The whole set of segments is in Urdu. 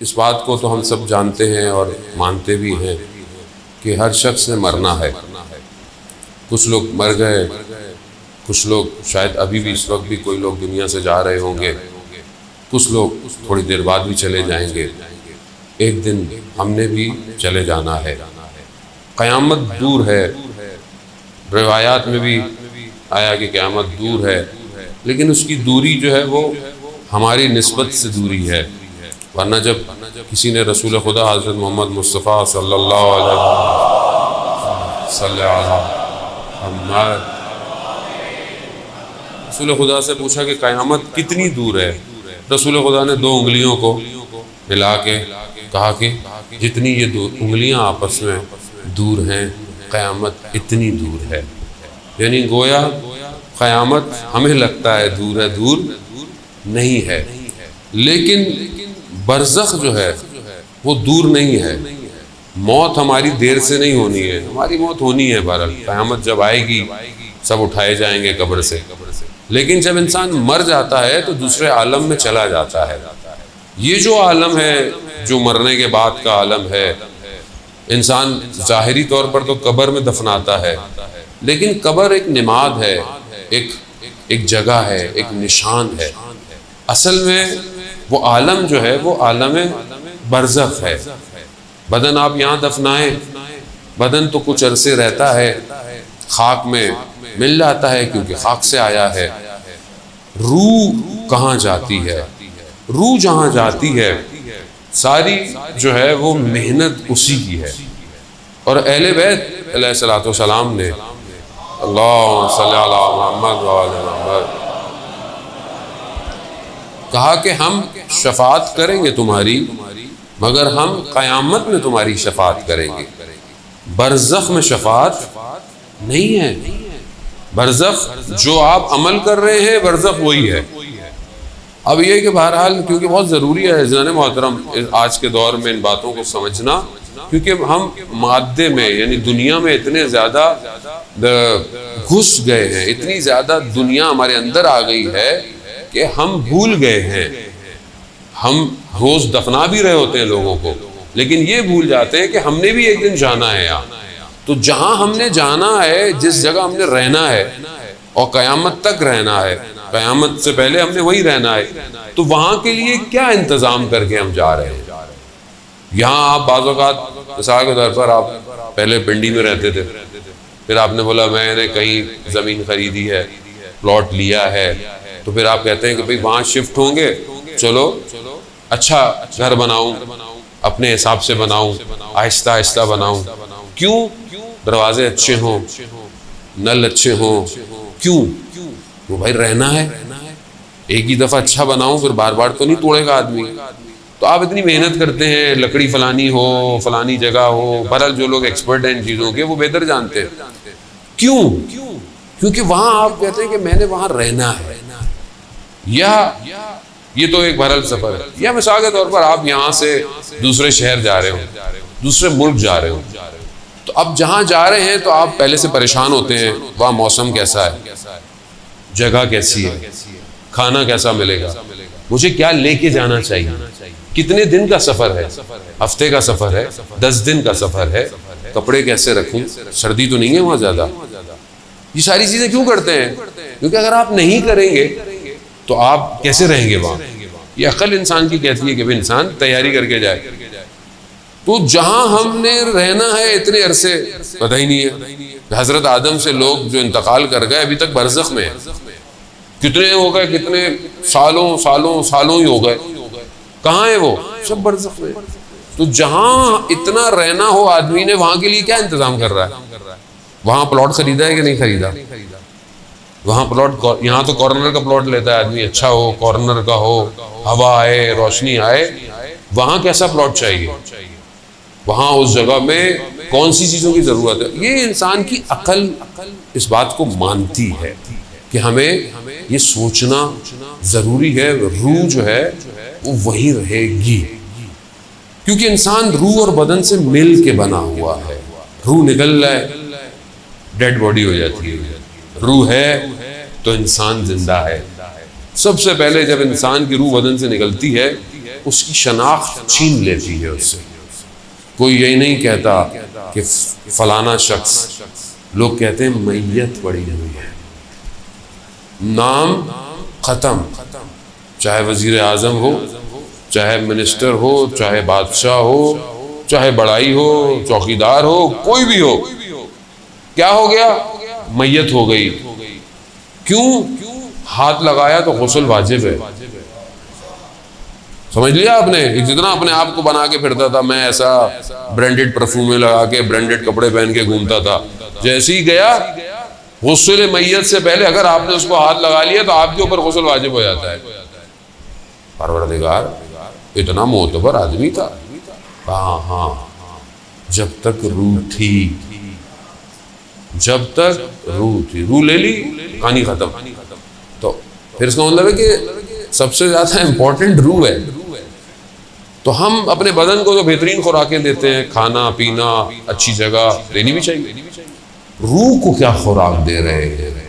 اس بات کو تو ہم سب جانتے ہیں اور مانتے بھی ہیں کہ ہر شخص نے مرنا ہے۔ کچھ لوگ مر گئے، کچھ لوگ شاید ابھی بھی اس وقت بھی کوئی لوگ دنیا سے جا رہے ہوں گے، کچھ لوگ تھوڑی دیر بعد بھی چلے جائیں گے۔ ایک دن ہم نے بھی چلے جانا ہے۔ قیامت دور ہے، روایات میں بھی آیا کہ قیامت دور ہے، لیکن اس کی دوری جو ہے وہ ہماری نسبت سے دوری ہے۔ ورنہ جب کسی نے رسول خدا حضرت محمد مصطفیٰ صلی اللہ علیہ وسلم رسول خدا سے پوچھا کہ قیامت کتنی دور ہے، رسول خدا نے 2 انگلیوں کو ملا کے کہا کہ جتنی یہ 2 انگلیاں آپس میں دور ہیں قیامت اتنی دور ہے۔ یعنی گویا قیامت ہمیں لگتا ہے دور نہیں ہے، لیکن برزخ جو ہے وہ دور نہیں ہے۔ موت ہماری دیر سے نہیں ہونی ہے، ہماری موت ہونی ہے۔ بہرحال قیامت جب آئے گی سب اٹھائے جائیں گے قبر سے، لیکن جب انسان مر جاتا ہے تو دوسرے عالم میں چلا جاتا ہے۔ یہ جو عالم ہے، جو مرنے کے بعد کا عالم ہے، انسان ظاہری طور پر تو قبر میں دفناتا ہے، لیکن قبر ایک نماد ہے، ایک جگہ ہے، ایک نشان ہے۔ اصل میں وہ عالم جو ہے وہ عالم برزخ ہے۔ بدن آپ یہاں دفنائیں، بدن تو کچھ عرصے رہتا ہے، خاک میں مل جاتا ہے کیونکہ خاک سے آیا ہے۔ روح کہاں جاتی ہے؟ روح جہاں جاتی ہے ساری جو ہے وہ محنت اسی کی ہے۔ اور اہل بیت علیہ الصلوۃ والسلام نے اللہم صلی علی محمد وعلی محمد کہا کہ ہم شفاعت کریں گے تمہاری، مگر ہم قیامت میں تمہاری شفاعت کریں گے۔ برزخ میں شفاعت نہیں ہے۔ برزخ جو آپ عمل کر رہے ہیں برزخ وہی ہے۔ اب یہ کہ بہرحال کیونکہ بہت ضروری ہے عزیزان محترم آج کے دور میں ان باتوں کو سمجھنا، کیونکہ ہم مادے میں یعنی دنیا میں اتنے زیادہ گھس گئے ہیں، اتنی زیادہ دنیا ہمارے اندر آ گئی ہے کہ ہم بھول گئے ہیں۔ ہم روز دفنا بھی رہے ہوتے ہیں لوگوں کو، لیکن یہ بھول جاتے ہیں کہ ہم نے بھی ایک دن جانا ہے یہاں۔ تو جہاں ہم نے جانا ہے، جس جگہ ہم نے رہنا ہے اور قیامت تک رہنا ہے، قیامت سے پہلے ہم نے وہی رہنا ہے، تو وہاں کے لیے کیا انتظام کر کے ہم جا رہے ہیں؟ یہاں آپ بعض اوقات مثال کے طور پر آپ پہلے پنڈی میں رہتے تھے، پھر آپ نے بولا میں نے کہیں زمین خریدی ہے، پلاٹ لیا ہے، تو پھر آپ کہتے ہیں کہ بھئی وہاں شفٹ ہوں گے، چلو اچھا گھر بناؤں، اپنے حساب سے بناؤں، آہستہ آہستہ بناؤں۔ کیوں؟ دروازے اچھے ہوں، نل اچھے ہوں۔ کیوں؟ وہ بھائی رہنا ہے، ایک ہی دفعہ اچھا بناؤں پھر بار بار تو نہیں توڑے گا آدمی۔ تو آپ اتنی محنت کرتے ہیں، لکڑی فلانی ہو، فلانی جگہ ہو، بہرحال جو لوگ ایکسپرٹ ہیں ان چیزوں کے وہ بہتر جانتے ہیں۔ کیوں؟ کیونکہ وہاں آپ کہتے ہیں کہ میں نے وہاں رہنا ہے، یا یہ تو ایک بہرحال سفر ہے، یا مثال کے طور پر آپ یہاں سے دوسرے شہر جا رہے ہو، دوسرے ملک جا رہے ہو، تو اب جہاں جا رہے ہیں تو آپ پہلے سے پریشان ہوتے ہیں، وہاں موسم کیسا ہے، جگہ کیسی ہے، کھانا کیسا ملے گا، مجھے کیا لے کے جانا چاہیے، کتنے دن کا سفر ہے، ہفتے کا سفر ہے، 10 دن کا سفر ہے، کپڑے کیسے رکھوں، سردی تو نہیں ہے وہاں زیادہ۔ یہ ساری چیزیں کیوں کرتے ہیں؟ کیونکہ اگر آپ نہیں کریں گے تو آپ کیسے رہیں گے وہاں؟ یہ عقل انسان کی کہتی ہے کہ بھی انسان تیاری کر کے جائے۔ تو جہاں ہم نے رہنا ہے اتنے عرصے پتہ ہی نہیں ہے۔ حضرت آدم سے لوگ جو انتقال کر گئے ابھی تک برزخ میں ہیں، کتنے ہو گئے، کتنے سالوں ہی ہو گئے، کہاں ہیں وہ؟ سب برزخ میں۔ تو جہاں اتنا رہنا ہو آدمی نے وہاں کے لیے کیا انتظام کر رہا ہے؟ وہاں پلاٹ خریدا ہے کہ نہیں خریدا؟ وہاں پلاٹ، یہاں تو کارنر کا پلاٹ لیتا ہے آدمی، اچھا ہو، کارنر کا ہو، ہوا آئے، روشنی آئے۔ وہاں کیسا پلاٹ چاہیے؟ وہاں اس جگہ میں کون سی چیزوں کی ضرورت ہے؟ یہ انسان کی عقل اس بات کو مانتی ہے کہ ہمیں یہ سوچنا ضروری ہے۔ روح جو ہے وہ وہی رہے گی، کیونکہ انسان روح اور بدن سے مل کے بنا ہوا ہے۔ روح نکل جائے ڈیڈ باڈی ہو جاتی ہے، روح ہے تو انسان زندہ ہے۔ سب سے پہلے جب انسان کی روح بدن سے نکلتی ہے اس کی شناخت چھین لیتی ہے اس سے. کوئی یہی نہیں کہتا کہ فلانا شخص، لوگ کہتے ہیں میت پڑی ہوئی ہے، نام ختم. چاہے وزیر اعظم ہو، چاہے منسٹر ہو، چاہے بادشاہ ہو، چاہے بڑائی ہو، چوکیدار ہو، کوئی بھی ہو، کیا ہو گیا؟ میت ہو گئی. کیوں؟ ہاتھ لگایا تو غسل واجب ہے. سمجھ لیا آپ نے؟ جتنا اپنے آپ کو بنا کے پھرتا تھا میں ایسا برانڈڈ پرفیومیں لگا کے برانڈڈ کپڑے پہن کے گھومتا تھا، جیسے ہی گیا غسل میت سے پہلے اگر آپ نے اس کو ہاتھ لگا لیا تو آپ کے اوپر غسل واجب ہو جاتا ہے. پروردگار اتنا معتبر آدمی تھا. ہاں جب تک روح تھی، جب تک روح تھی، روح لے لی کہانی ختم. تو پھر اس کا مطلب ہے کہ سب سے زیادہ امپورٹنٹ روح ہے. تو ہم اپنے بدن کو جو بہترین خوراکیں دیتے ہیں، کھانا پینا، اچھی جگہ دینی بھی چاہیے. روح کو کیا خوراک دے رہے ہیں،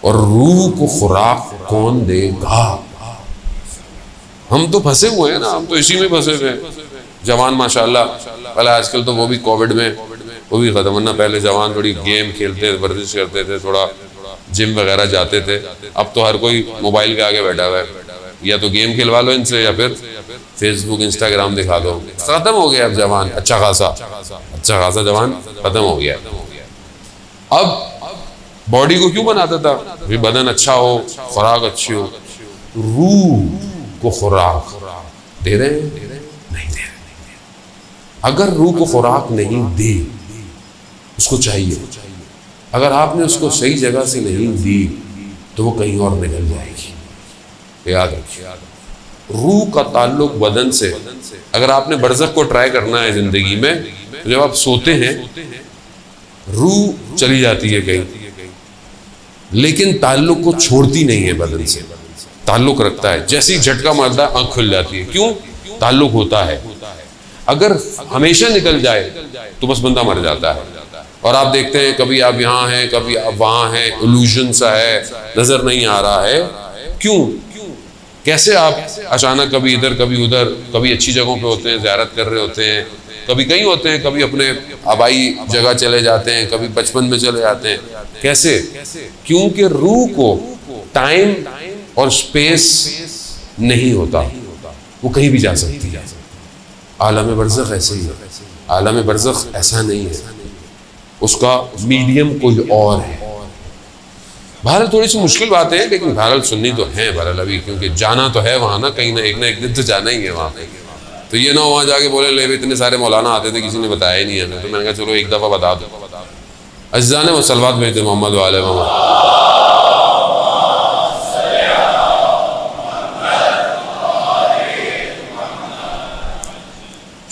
اور روح کو خوراک کون دے گا؟ ہم تو پھنسے ہوئے ہیں نا، ہم تو اسی میں پھنسے ہوئے ہیں. جوان ماشاءاللہ، پہلے آج کل تو وہ بھی کووڈ میں وہ بھی ختم، ورنہ پہلے جوان تھوڑی گیم کھیلتے، ورزش کرتے تھے، تھوڑا جم وغیرہ جاتے تھے. اب تو ہر کوئی موبائل کے آگے بیٹھا ہوا ہے، یا تو گیم کھلوا لو ان سے، یا پھر فیس بک انسٹاگرام دکھا دو. ختم ہو گیا اب جوان، اچھا خاصا جوان ختم ہو گیا. اب باڈی کو کیوں بناتا تھا؟ بدن اچھا ہو، خوراک اچھی ہو. روح کو خوراک دے رہے ہیں؟ نہیں دے رہے. اگر روح کو خوراک نہیں دی، اس کو چاہیے، اگر آپ نے اس کو صحیح جگہ سے نہیں دی تو وہ کہیں اور نکل جائے گی. یاد رکھیے، روح کا تعلق بدن سے. اگر آپ نے برزخ کو ٹرائی کرنا ہے زندگی میں، تو جب آپ سوتے ہیں روح چلی جاتی ہے کہیں، لیکن تعلق کو چھوڑتی نہیں ہے، بدن سے تعلق رکھتا ہے. جیسے ہی جھٹکا مارتا ہے آنکھ کھل جاتی ہے. کیوں؟ تعلق ہوتا ہے. اگر ہمیشہ نکل جائے تو بس بندہ مر جاتا ہے. اور آپ دیکھتے ہیں کبھی آپ یہاں ہیں، کبھی آپ وہاں ہیں، الوژن سا ہے، نظر نہیں آ رہا ہے. کیوں؟ کیسے آپ اچانک کبھی ادھر کبھی ادھر، کبھی اچھی جگہوں پہ ہوتے ہیں، زیارت کر رہے ہوتے ہیں، کبھی کہیں ہوتے ہیں، کبھی اپنے آبائی جگہ چلے جاتے ہیں، کبھی بچپن میں چلے جاتے ہیں. کیسے؟ کیونکہ روح کو ٹائم اور سپیس نہیں ہوتا، وہ کہیں بھی جا سکتی ہے. عالم برزخ ایسے ہی ہے. عالم برزخ ایسا نہیں ہے، اس کا میڈیم کوئی اور ہے. بہرحال تھوڑی سی مشکل باتیں ہیں، لیکن بہرحال سننی تو ہیں بہرحال ابھی، کیونکہ جانا تو ہے وہاں نا، کہیں نہ ایک دن تو جانا ہی ہے وہاں پہ. تو یہ نہ وہاں جا کے بولے لے اتنے سارے مولانا آتے تھے، کسی نے بتایا ہی نہیں ہمیں. تو میں نے کہا چلو ایک دفعہ بتا دو. عزیزان و صلوات بھیجتے محمد و آل محمد.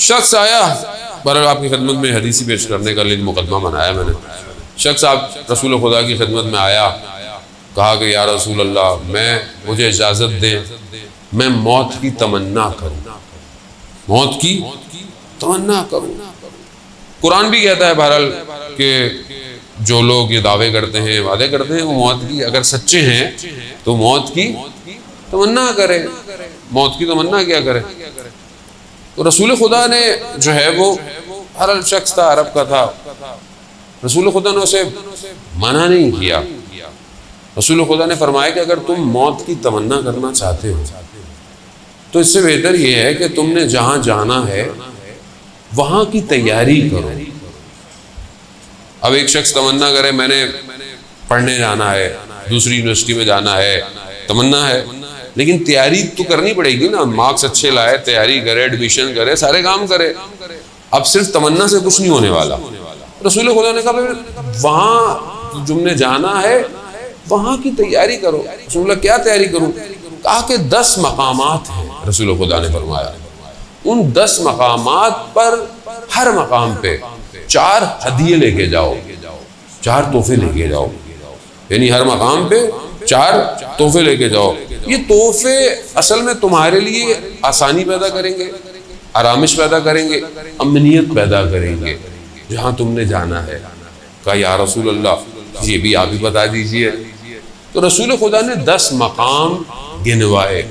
شخص آیا، بہرحال آپ کی خدمت میں حدیثی پیش کرنے کا لیے مقدمہ بنایا میں نے. شخص آپ رسول خدا کی خدمت میں آیا، کہا کہ یا رسول اللہ، مجھے اجازت دیں میں موت کی تمنا کروں، موت کی تمنا کروں. قرآن بھی کہتا ہے بہرحال کہ جو لوگ یہ دعوے کرتے ہیں، وعدے کرتے ہیں، وہ موت کی اگر سچے ہیں تو موت کی تمنا کرے. موت کی تمنا کیا کرے؟ تو رسول خدا نے جو ہے وہ ہر شخص تھا، عرب کا تھا، رسول خدا نے اسے منع نہیں کیا. رسول خدا نے فرمایا کہ اگر تم موت کی تمنا کرنا چاہتے ہو تو اس سے بہتر یہ ہے کہ تم نے جہاں جانا ہے وہاں کی تیاری کرو. اب ایک شخص تمنا کرے میں نے پڑھنے جانا ہے، دوسری یونیورسٹی میں جانا ہے، تمنا ہے، لیکن تیاری تو کرنی پڑے گی نا. مارکس اچھے لائے، تیاری کرے، ایڈمیشن کرے، سارے کام کرے. اب صرف تمنا سے کچھ نہیں ہونے والا. رسول خدا نے کہا وہاں تم نے جانا ہے وہاں کی تیاری کرو. رسول اللہ کیا تیاری کروں؟ کہا کہ 10 مقامات ہیں. رسول خدا نے فرمایا ان 10 مقامات پر ہر مقام پہ 4 ہدیے لے کے جاؤ، 4 تحفے لے کے جاؤ. یعنی ہر مقام پہ 4 تحفے لے کے جاؤ. یہ تحفے اصل میں تمہارے لیے آسانی پیدا کریں گے، آرامش پیدا کریں گے، امنیت پیدا کریں گے جہاں تم نے جانا ہے. کہا یا رسول اللہ یہ بھی آپ ہی بتا دیجئے. تو رسول خدا نے 10 مقام گنوائے.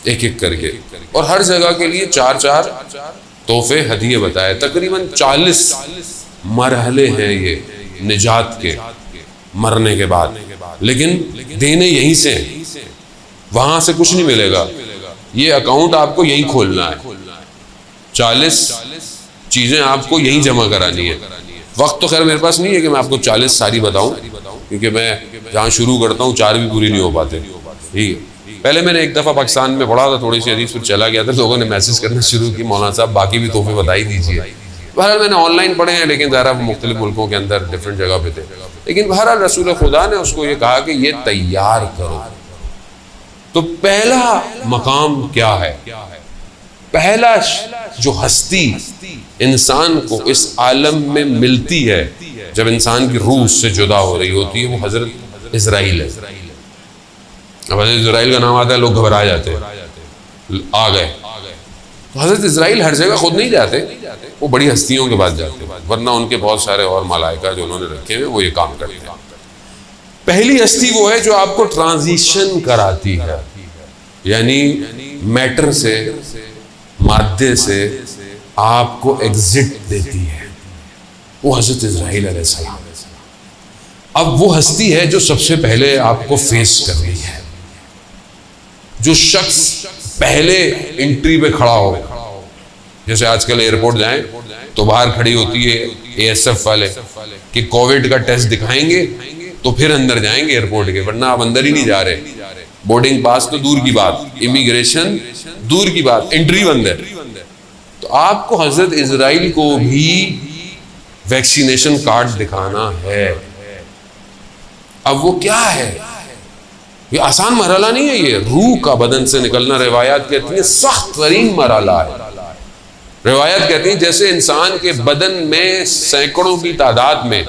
ایک ایک کر کے، اور ہر جگہ کے لیے 4 تحفے ہدیے بتائے. تقریباً 40 مرحلے ہیں یہ نجات کے مرنے کے بعد، لیکن دینے یہیں سے ہیں، وہاں سے کچھ نہیں ملے گا. یہ اکاؤنٹ آپ کو یہیں کھولنا ہے، 40 چیزیں آپ کو یہیں جمع کرانی ہے. وقت تو خیر میرے پاس نہیں ہے کہ میں آپ کو 40 ساری بتاؤں، کیونکہ میں جہاں شروع کرتا ہوں 4 بھی پوری نہیں ہو پاتے. ٹھیک ہے، پہلے میں نے ایک دفعہ پاکستان میں پڑھا تھا تھوڑی سی حدیث، پھر چلا گیا تھا، لوگوں نے میسج کرنا شروع کی مولانا صاحب باقی بھی تحفے بتا ہی دیجیے. بہرحال میں نے آن لائن پڑھے ہیں، لیکن ظاہر مختلف ملکوں کے اندر ڈفرینٹ جگہ پہ تھے. لیکن بہرحال رسول خدا نے اس کو یہ کہا کہ یہ تیار کرو. تو پہلا مقام کیا ہے؟ پہلا جو ہستی انسان کو اس عالم میں ملتی ہے جب انسان کی روح سے جدا ہو رہی ہوتی ہے، وہ حضرت اسرائیل ہے. اب حضرت اسرائیل کا نام آتا ہے لوگ گھبرا جاتے ہیں، آ گئے. تو حضرت اسرائیل ہر جگہ خود نہیں جاتے، وہ بڑی ہستیوں کے پاس جاتے ہیں، ورنہ ان کے بہت سارے اور ملائکہ جو انہوں نے رکھے ہیں وہ یہ کام کرتے ہیں. پہلی ہستی وہ ہے جو آپ کو ٹرانزیشن کراتی ہے، یعنی میٹر سے، مادے سے آپ کو ایگزٹ دیتی ہے، وہ حضرت اسرائیل علیہ السلام. اب وہ ہستی ہے جو سب سے پہلے آپ کو فیس کر رہی ہے. جو شخص پہلے انٹری پہ کھڑا ہو، جیسے آج کل ایئرپورٹ جائیں تو باہر کھڑی ہوتی ہے اے ایس ایف والے کہ کووڈ کا ٹیسٹ دکھائیں گے تو پھر اندر جائیں گے ایئرپورٹ کے، ورنہ آپ اندر ہی نہیں جا رہے. بورڈنگ پاس تو دور کی بات، امیگریشن دور کی بات، انٹری بند ہے. تو آپ کو حضرت اسرائیل کو بھی ویکسینیشن کارڈ دکھانا ہے. اب وہ کیا ہے؟ یہ آسان مرحلہ نہیں ہے، یہ روح کا بدن سے نکلنا روایات کہتی ہیں سخت ترین مرحلہ ہے. روایات کہتی ہیں جیسے انسان کے بدن میں سینکڑوں کی تعداد میں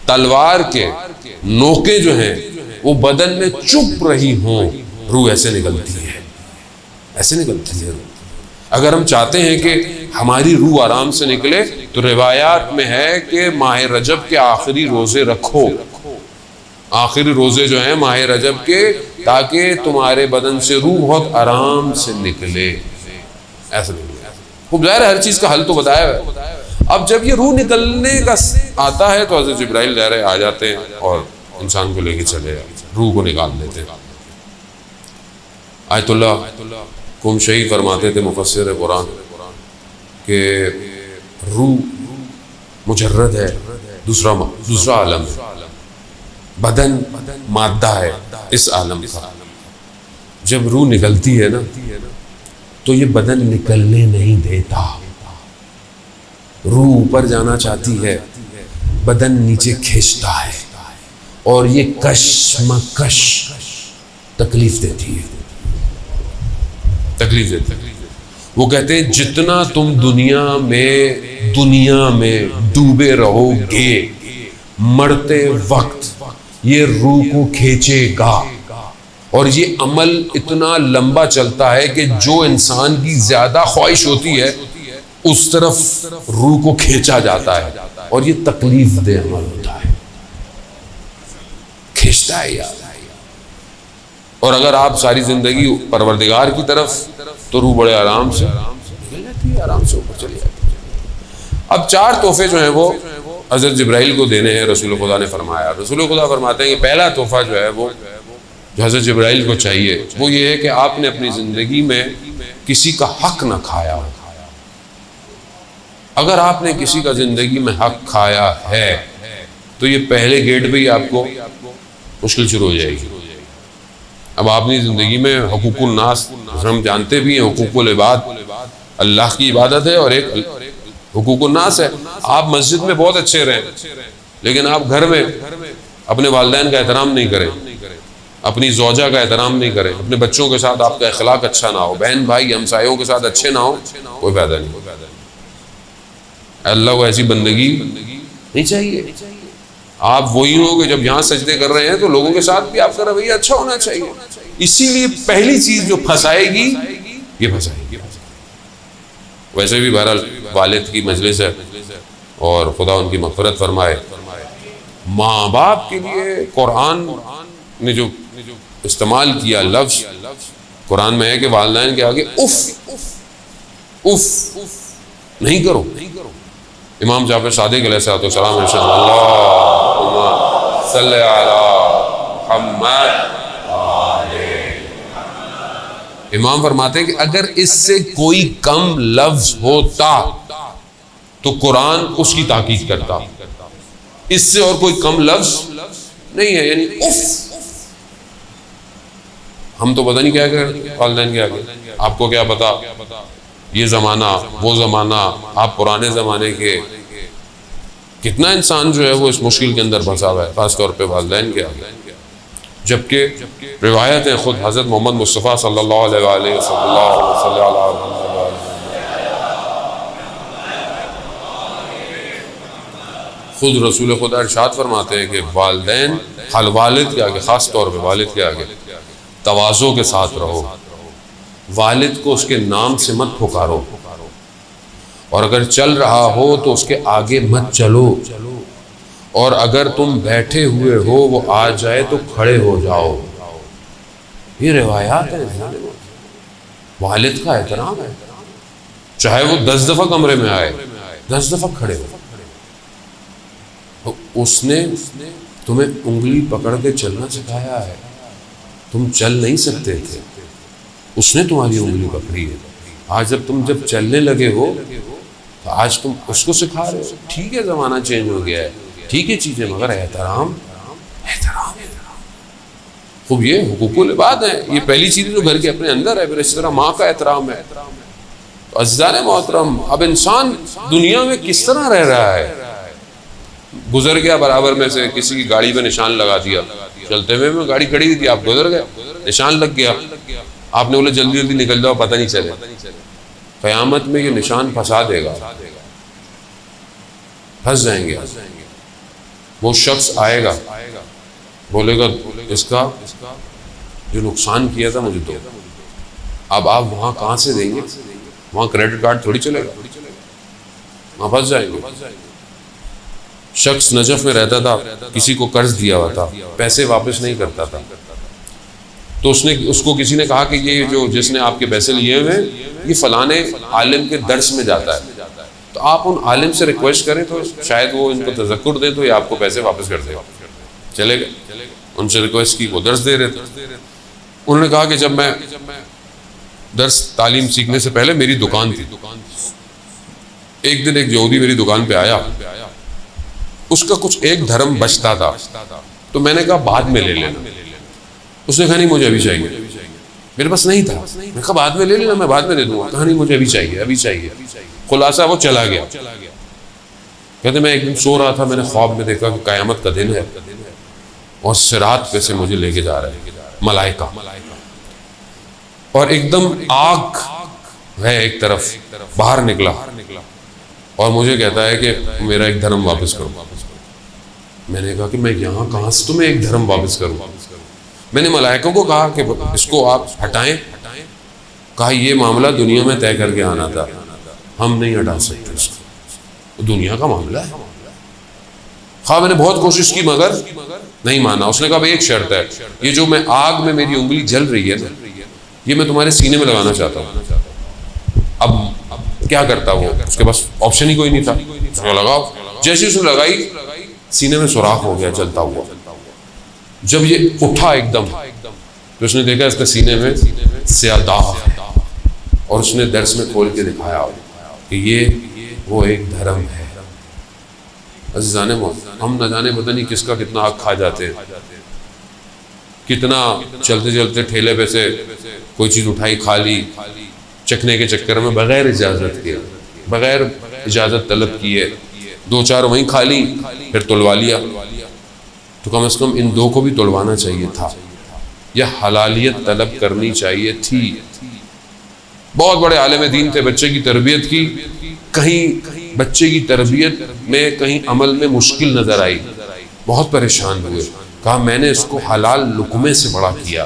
تلوار کے نوکیں جو ہیں وہ بدن میں چپ رہی ہوں، روح ایسے نکلتی ہے، ایسے نکلتی ہے. اگر ہم چاہتے ہیں کہ ہماری روح آرام سے نکلے تو روایات میں ہے کہ ماہ رجب کے آخری روزے رکھو، آخری روزے جو ہیں ماہ رجب کے، تاکہ تمہارے بدن سے روح بہت آرام سے نکلے. ایسا نہیں، خوب ظاہر ہے ہر چیز کا حل تو بتایا ہے. اب جب یہ روح نکلنے کا آتا ہے تو حضرت جبرائیل ظاہر آ جاتے ہیں اور انسان کو لے کے چلے روح کو نکال دیتے ہیں. آیت اللہ قمشی فرماتے تھے مفسر قرآن کہ روح مجرد ہے، دوسرا عالم ہے، بدن مادہ ہے اس عالم کا. جب روح نکلتی ہے نا تو یہ بدن نکلنے نہیں دیتا. روح اوپر جانا چاہتی ہے، بدن نیچے کھینچتا ہے، اور یہ کشمکش تکلیف دیتی ہے، تکلیف دیتی ہے. وہ کہتے ہیں جتنا تم دنیا میں ڈوبے رہو گے، مرتے وقت یہ روح کو کھینچے گا. اور یہ عمل اتنا لمبا چلتا ہے کہ جو انسان کی زیادہ خواہش ہوتی ہے اس طرف روح کو کھینچا جاتا ہے، اور یہ تکلیف دہ عمل ہوتا ہے، کھینچتا ہے یار. اور اگر آپ ساری زندگی پروردگار کی طرف، تو روح بڑے آرام سے نکل جاتی ہے، آرام سے اوپر چلی جاتی ہے. اب 4 تحفے جو ہیں وہ حضرت جبرائیل کو دینے ہیں. رسول خدا نے فرمایا، رسول خدا فرماتے ہیں کہ پہلا تحفہ جو ہے وہ جو حضرت جبرائیل کو چاہیے وہ یہ ہے کہ آپ نے اپنی زندگی میں کسی کا حق نہ کھایا ہو. اگر آپ نے کسی کا زندگی میں حق کھایا ہے تو یہ پہلے گیٹ پہ ہی آپ کو مشکل شروع ہو جائے گی. اب آپ نے زندگی میں حقوق الناس، ہم جانتے بھی ہیں حقوق العباد اللہ کی عبادت ہے اور ایک حقوق الناس ہے. آپ مسجد میں بہت اچھے رہیں لیکن آپ گھر میں اپنے والدین کا احترام نہیں کریں، اپنی زوجہ کا احترام نہیں کریں، اپنے بچوں کے ساتھ آپ کا اخلاق اچھا نہ ہو، بہن بھائی ہمسایوں کے ساتھ اچھے نہ ہو، کوئی فائدہ نہیں. اللہ کو ایسی بندگی نہیں چاہیے. آپ وہی ہو کہ جب یہاں سجدے کر رہے ہیں تو لوگوں کے ساتھ بھی آپ کا رویہ اچھا ہونا چاہیے. اسی لیے پہلی چیز جو پھنسائے گی یہ پھنسائے گی. ویسے بھی بہرحال والد کی مجلس ہے اور خدا ان کی مغفرت فرمائے. ماں باپ کے لیے قرآن نے جو استعمال کیا لفظ قرآن میں ہے کہ والدین کے آگے اف اف نہیں کرو. امام جعفر صادق علیہ السلام نے فرمایا اللہم صلی علی محمد. امام فرماتے ہیں کہ اگر اس سے کوئی کم لفظ ہوتا تو قرآن اس کی تاکید کرتا, اس سے اور کوئی کم لفظ نہیں ہے. یعنی اف, ہم تو پتہ نہیں کیا کہ والدین کے آگے, آپ کو کیا پتا یہ زمانہ وہ زمانہ, آپ پرانے زمانے کے, کتنا انسان جو ہے وہ اس مشکل کے اندر پھنسا ہوا ہے, خاص طور پہ والدین کے آگے. جبکہ روایتیں خود حضرت محمد مصطفیٰ صلی اللہ علیہ وآلہ وسلم خود رسول خدا ارشاد فرماتے ہیں کہ والدین والد کے آگے, خاص طور پہ والد کے آگے تواضع کے ساتھ رہو. والد کو اس کے نام سے مت پکارو, اور اگر چل رہا ہو تو اس کے آگے مت چلو, اور اگر تم بیٹھے ہوئے ہو وہ آ جائے تو کھڑے ہو جاؤ. یہ روایات ہیں. والد کا احترام ہے, چاہے وہ 10 دفعہ کمرے میں آئے 10 دفعہ کھڑے ہو. اس نے تمہیں انگلی پکڑ کے چلنا سکھایا ہے, تم چل نہیں سکتے تھے, اس نے تمہاری انگلی پکڑی ہے. آج جب چلنے لگے ہو تو آج تم اس کو سکھا رہے ہو. ٹھیک ہے زمانہ چینج ہو گیا ہے, ٹھیک ہے چیزیں, مگر احترام خوب. یہ حقوق العباد ہیں, یہ پہلی چیز جو گھر کے اپنے اندر ہے. پھر اس طرح ماں کا احترام ہے. عزیزان محترم, اب انسان دنیا میں کس طرح رہ رہا ہے. گزر گیا برابر میں سے, کسی کی گاڑی پہ نشان لگا دیا, چلتے ہوئے میں گاڑی کھڑی تھی, آپ گزر گئے, نشان لگ گیا, آپ نے بولے جلدی جلدی نکل جاؤ پتہ نہیں چلے. قیامت میں یہ نشان پھنسا دے گا, پھنس جائیں گے. وہ شخص آئے گا بولے گا اس کا جو نقصان کیا تھا مجھے دو. اب آپ وہاں کہاں سے دیں گے, وہاں کریڈٹ کارڈ تھوڑی چلے گا, وہاں پھنس جائیں گے. شخص نجف میں رہتا تھا, کسی کو قرض دیا ہوا تھا, پیسے واپس نہیں کرتا تھا, تو اس کو کسی نے کہا کہ یہ جو جس نے آپ کے پیسے لیے ہوئے یہ فلانے عالم کے درس میں جاتا ہے, تو آپ ان عالم سے ریکویسٹ کریں تو شاید وہ ان کو تذکر دیں تو یہ آپ کو پیسے واپس کر دے. چلے گئے, ان سے ریکویسٹ کی, وہ درس دے رہے تھے. انہوں نے کہا کہ جب میں درس تعلیم سیکھنے سے پہلے میری دکان تھی, ایک دن ایک یہودی میری دکان پہ آیا, اس کا کچھ ایک دھرم بچتا تھا, تو میں نے کہا بعد میں لے لینا. اس نے کہا نہیں مجھے ابھی چاہیے, میرے پاس نہیں تھا. میں نے کہا بعد میں لے لینا, میں بعد میں دے دوں گا. کہا نہیں مجھے ابھی چاہیے, ابھی چاہیے. خلاصہ وہ چلا گیا. کہتے میں ایک دن سو رہا تھا, میں نے خواب میں دیکھا کہ قیامت کا دن ہے اور صراط پہ سے مجھے لے کے جا رہے ہیں ملائکہ, اور ایک دم آگ ہے ایک طرف, باہر نکلا اور مجھے کہتا ہے کہ میرا ایک دھرم واپس کرو. میں نے کہا کہ میں یہاں کہاں سے تمہیں ایک دھرم واپس کروں. میں نے ملائکوں کو کہا کہ اس کو آپ ہٹائیں. کہا یہ معاملہ دنیا میں طے کر کے آنا تھا, ہم نہیں ہٹا سکتے اس کو, دنیا کا معاملہ ہے. خواہ میں نے بہت کوشش کی مگر نہیں مانا. اس نے کہا ایک شرط ہے, یہ جو میں آگ میں میری انگلی جل رہی ہے یہ میں تمہارے سینے میں لگانا چاہتا ہوں. اب کیا کرتا وہ, اس کے پاس آپشن ہی کوئی نہیں تھا. اس نے لگاؤ. جیسے اس نے لگائی سینے میں سوراخ ہو گیا جلتا ہوا. جب یہ اٹھا ایک دم تو اس نے دیکھا اس کے سینے میں سیاہ داغ, اور اس نے درس میں کھول کے دکھایا کہ یہ وہ ایک دھرم ہے. عزیزان ہم نہ جانے پتہ نہیں کس کا کتنا آگ کھا جاتے ہیں, کتنا چلتے چلتے ٹھیلے پہ سے کوئی چیز اٹھائی کھا لی, چکھنے کے چکر میں بغیر اجازت کے, بغیر اجازت طلب کیے 2-4 وہیں کھا لی, پھر تلوا لیا. تو کم از کم ان 2 کو بھی تلوانا چاہیے تھا, یا حلالیت طلب کرنی چاہیے تھی. بہت بڑے عالم دین تھے, بچے کی تربیت کی, کہیں بچے کی تربیت میں کہیں عمل میں مشکل نظر آئی, بہت پریشان ہوئے. کہا میں نے اس کو حلال لقمے سے بڑا کیا,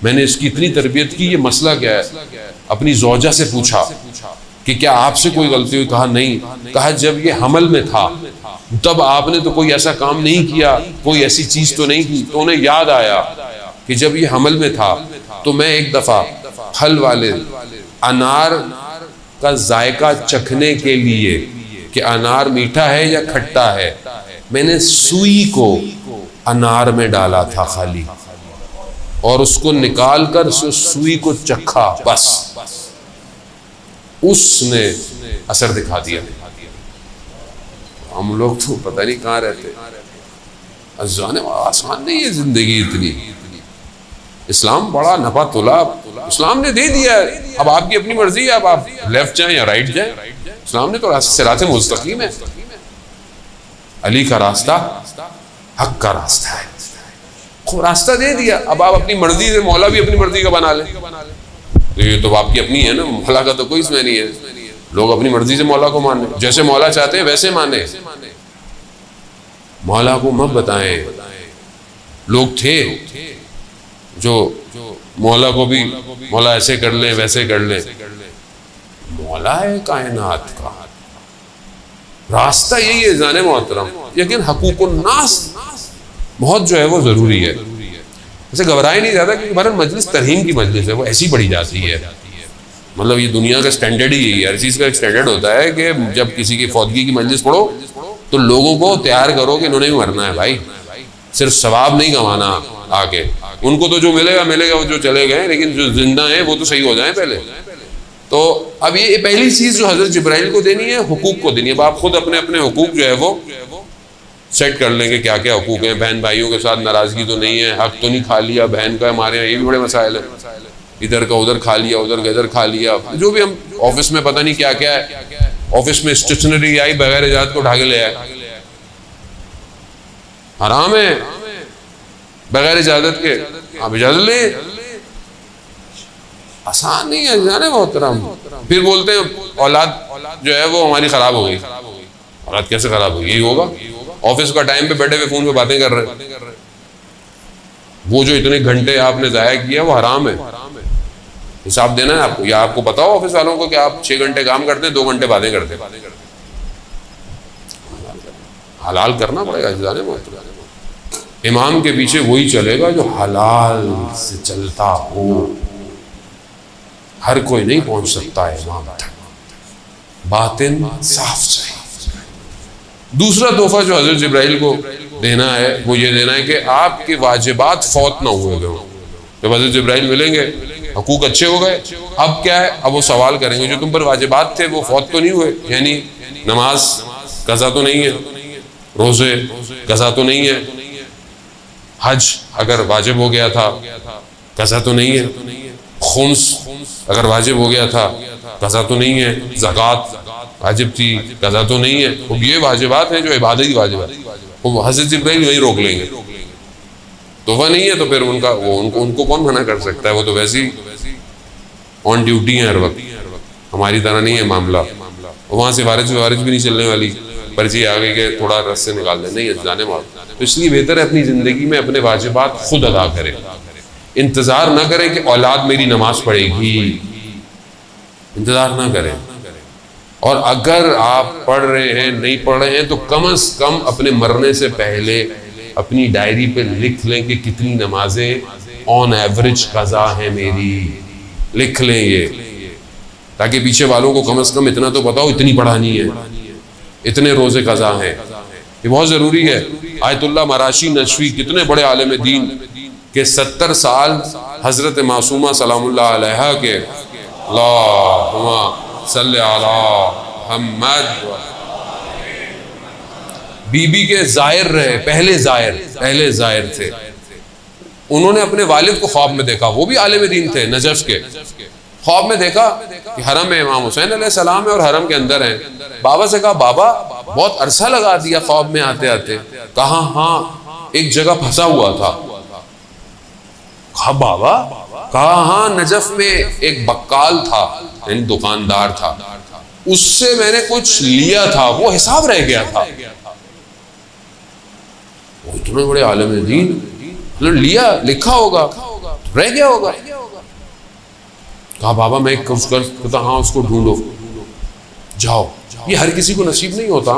میں نے اس کی اتنی تربیت کی, یہ مسئلہ کیا ہے. اپنی زوجہ سے پوچھا کہ کیا آپ سے کوئی غلطی ہوئی. کہا نہیں. کہا جب یہ حمل میں تھا تب آپ نے تو کوئی ایسا کام نہیں کیا, کوئی ایسی چیز تو نہیں کی. تو انہیں یاد آیا کہ جب یہ حمل میں تھا تو میں ایک دفعہ پھل والے انار کا ذائقہ چکھنے کے لیے کہ انار میٹھا ہے یا کھٹا ہے، میں نے سوئی کو انار میں ڈالا تھا خالی، اور اس کو نکال کر سوئی کو چکھا، بس اس نے اثر دکھا دیا۔ ہم لوگ تو پتہ نہیں کہاں رہتے، آسان نہیں ہے زندگی اتنی۔ اسلام بڑا نفع تلا، اسلام نے دے دیا ہے، اب آپ کی اپنی مرضی ہے، اب آپ لیفٹ جائیں یا رائٹ جائیں۔ اسلام نے تو صراط مستقیم ہے، علی کا راستہ حق کا راستہ ہے، راستہ دے دیا، اب آپ اپنی مرضی سے مولا بھی اپنی مرضی کا بنا لیں، یہ تو آپ کی اپنی ہے نا، مولا کا تو کوئی اس میں نہیں ہے۔ لوگ اپنی مرضی سے مولا کو مانیں، جیسے مولا چاہتے ہیں ویسے مانیں، مولا کو مت بتائیں۔ لوگ تھے جو مولا کو بھی مولا ایسے کر لیں ویسے کر لیں، مولا ہے کائنات کا، راستہ یہی ہے جانے محترم۔ لیکن حقوق الناس بہت جو ہے وہ ضروری ہے، اسے گھبرائے نہیں جاتا، کیونکہ بہرحال مجلس ترہیم کی مجلس ہے، وہ ایسی پڑھی جاتی ہے، مطلب یہ دنیا کا سٹینڈرڈ ہی یہی ہے، ہر چیز کا ایک سٹینڈرڈ ہوتا ہے کہ جب کسی کی فوتگی کی مجلس پڑھو تو لوگوں کو تیار کرو کہ انہوں نے بھی مرنا ہے بھائی، صرف ثواب نہیں کمانا آ کے، ان کو تو جو ملے گا ملے گا، وہ جو چلے گئے، لیکن جو زندہ ہیں وہ تو صحیح ہو جائیں پہلے۔ تو اب یہ پہلی چیز جو حضرت جبرائیل کو دینی ہے، حقوق کو دینی ہے۔ اب آپ خود اپنے اپنے حقوق جو ہے وہ سیٹ کر لیں گے، کیا کیا حقوق ہیں، بہن بھائیوں کے ساتھ ناراضگی تو نہیں ہے، حق تو نہیں کھا لیا بہن کا، ہمارے یہاں یہ بھی بڑے مسائل ہیں، ادھر کا ادھر کھا لیا، ادھر کا ادھر کھا لیا، جو بھی ہم آفس میں پتہ نہیں کیا کیا ہے، آفس میں اسٹیشنری آئی بغیر اجازت کو اٹھا کے لے آئے، حرام ہے بغیر اجازت کے، آپ اجازت لیں، آسان نہیں ہے جانے محترم۔ پھر بولتے ہیں اولاد جو ہے وہ ہماری خراب ہو گئی، اولاد کیسے خراب ہوگی؟ یہی ہوگا، آفس کا ٹائم پہ بیٹھے ہوئے فون پہ باتیں کر رہے، وہ جو اتنے گھنٹے آپ نے ضائع کیا وہ حرام ہے، حساب دینا ہے آپ کو، یا آپ کو بتاؤ آفس والوں کو کہ آپ 6 گھنٹے کام کرتے ہیں، 2 گھنٹے باتیں کرتے ہیں، حلال کرنا پڑے گا جانے محترم۔ امام کے پیچھے وہی چلے گا جو حلال سے چلتا ہو، ہر کوئی نہیں پہنچ سکتا ہے امام تک، باطن صاف چاہیے۔ دوسرا تحفہ جو حضرت جبرائیل کو دینا ہے وہ یہ دینا ہے کہ آپ کے واجبات فوت نہ ہوئے گئے ہوں۔ جب حضرت جبرائیل ملیں گے، حقوق اچھے ہو گئے، اب کیا ہے، اب وہ سوال کریں گے جو تم پر واجبات تھے وہ فوت تو نہیں ہوئے، یعنی نماز قضا تو نہیں ہے، روزے قضا تو نہیں ہے، حج اگر واجب ہو گیا تھا قضا تو نہیں ہے، خمس اگر واجب ہو گیا تھا قضا تو نہیں ہے، زکوٰۃ واجب تھی قضا تو نہیں ہے۔ اب یہ واجبات ہیں جو عبادتی واجبات، وہ حضرت جبرائیل وہی روک لیں گے، تحفہ نہیں ہے تو پھر ان کو کون منع کر سکتا ہے، وہ تو ویسے ہی آن ڈیوٹی ہیں ہر وقت، ہماری طرح نہیں ہے معاملہ، وہاں سے وارث بھی نہیں چلنے والی، پرچی آ گئی کہ تھوڑا رس سے نکال دیں، نہیں جانے معاملہ۔ تو اس لیے بہتر ہے اپنی زندگی میں اپنے واجبات خود ادا کریں، انتظار نہ کریں کہ اولاد میری نماز پڑھے گی، انتظار نہ کریں، اور اگر آپ پڑھ رہے ہیں نہیں پڑھ رہے ہیں تو کم از کم اپنے مرنے سے پہلے اپنی ڈائری پہ لکھ لیں کہ کتنی نمازیں آن ایوریج قضا ہیں میری، لکھ لیں یہ، تاکہ پیچھے والوں کو کم از کم اتنا تو بتاؤ اتنی پڑھانی ہے، اتنے روزے قضا ہیں، یہ بہت ضروری ہے۔ آیت اللہ مراشی نشوی کتنے بڑے عالم دین کہ 70 سال حضرت معصومہ سلام اللہ علیہا کے اللہم صلی علی محمد بی بی کے زائر رہے، پہلے زائر تھے، انہوں نے اپنے والد کو خواب میں دیکھا، وہ بھی عالم دین تھے نجف کے، خواب میں دیکھا کہ حرم میں امام حسین علیہ السلام ہے اور حرم کے اندر ہیں، بابا سے کہا بابا بہت عرصہ لگا دیا خواب میں آتے آتے، کہا ہاں ایک جگہ پھنسا ہوا تھا، کہا بابا، کہا ہاں نجف میں ایک بکال تھا، یعنی دکاندار تھا، اس سے میں نے کچھ لیا تھا، وہ حساب رہ گیا تھا، وہ اتنے بڑے عالم دین لیا لکھا ہوگا رہ گیا ہوگا، کہا بابا میں کچھ کرتا، ہاں اس کو ڈھونڈو جاؤ، یہ ہر کسی کو نصیب نہیں ہوتا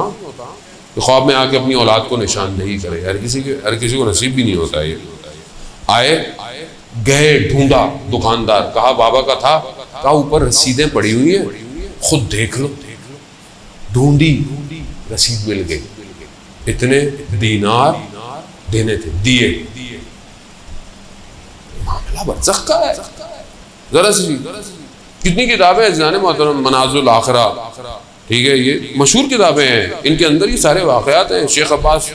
کہ خواب میں آ کے اپنی اولاد کو نشان نہیں کرے، ہر کسی کو نصیب بھی نہیں ہوتا، یہ آئے گئے ڈھونڈا دکاندار, کہا بابا کا تھا, کہا اوپر رسیدیں پڑی ہوئی ہیں, خود دیکھ لو. ڈھونڈی, رسید مل گئی, اتنے دینار دینے تھے, دیے. معاملہ برزخ کا ہے. ذرا سی کتنی کتابیں جنان محترم, منازل الاخرہ, ٹھیک ہے, یہ مشہور کتابیں ہیں, ان کے اندر یہ سارے واقعات ہیں. شیخ عباس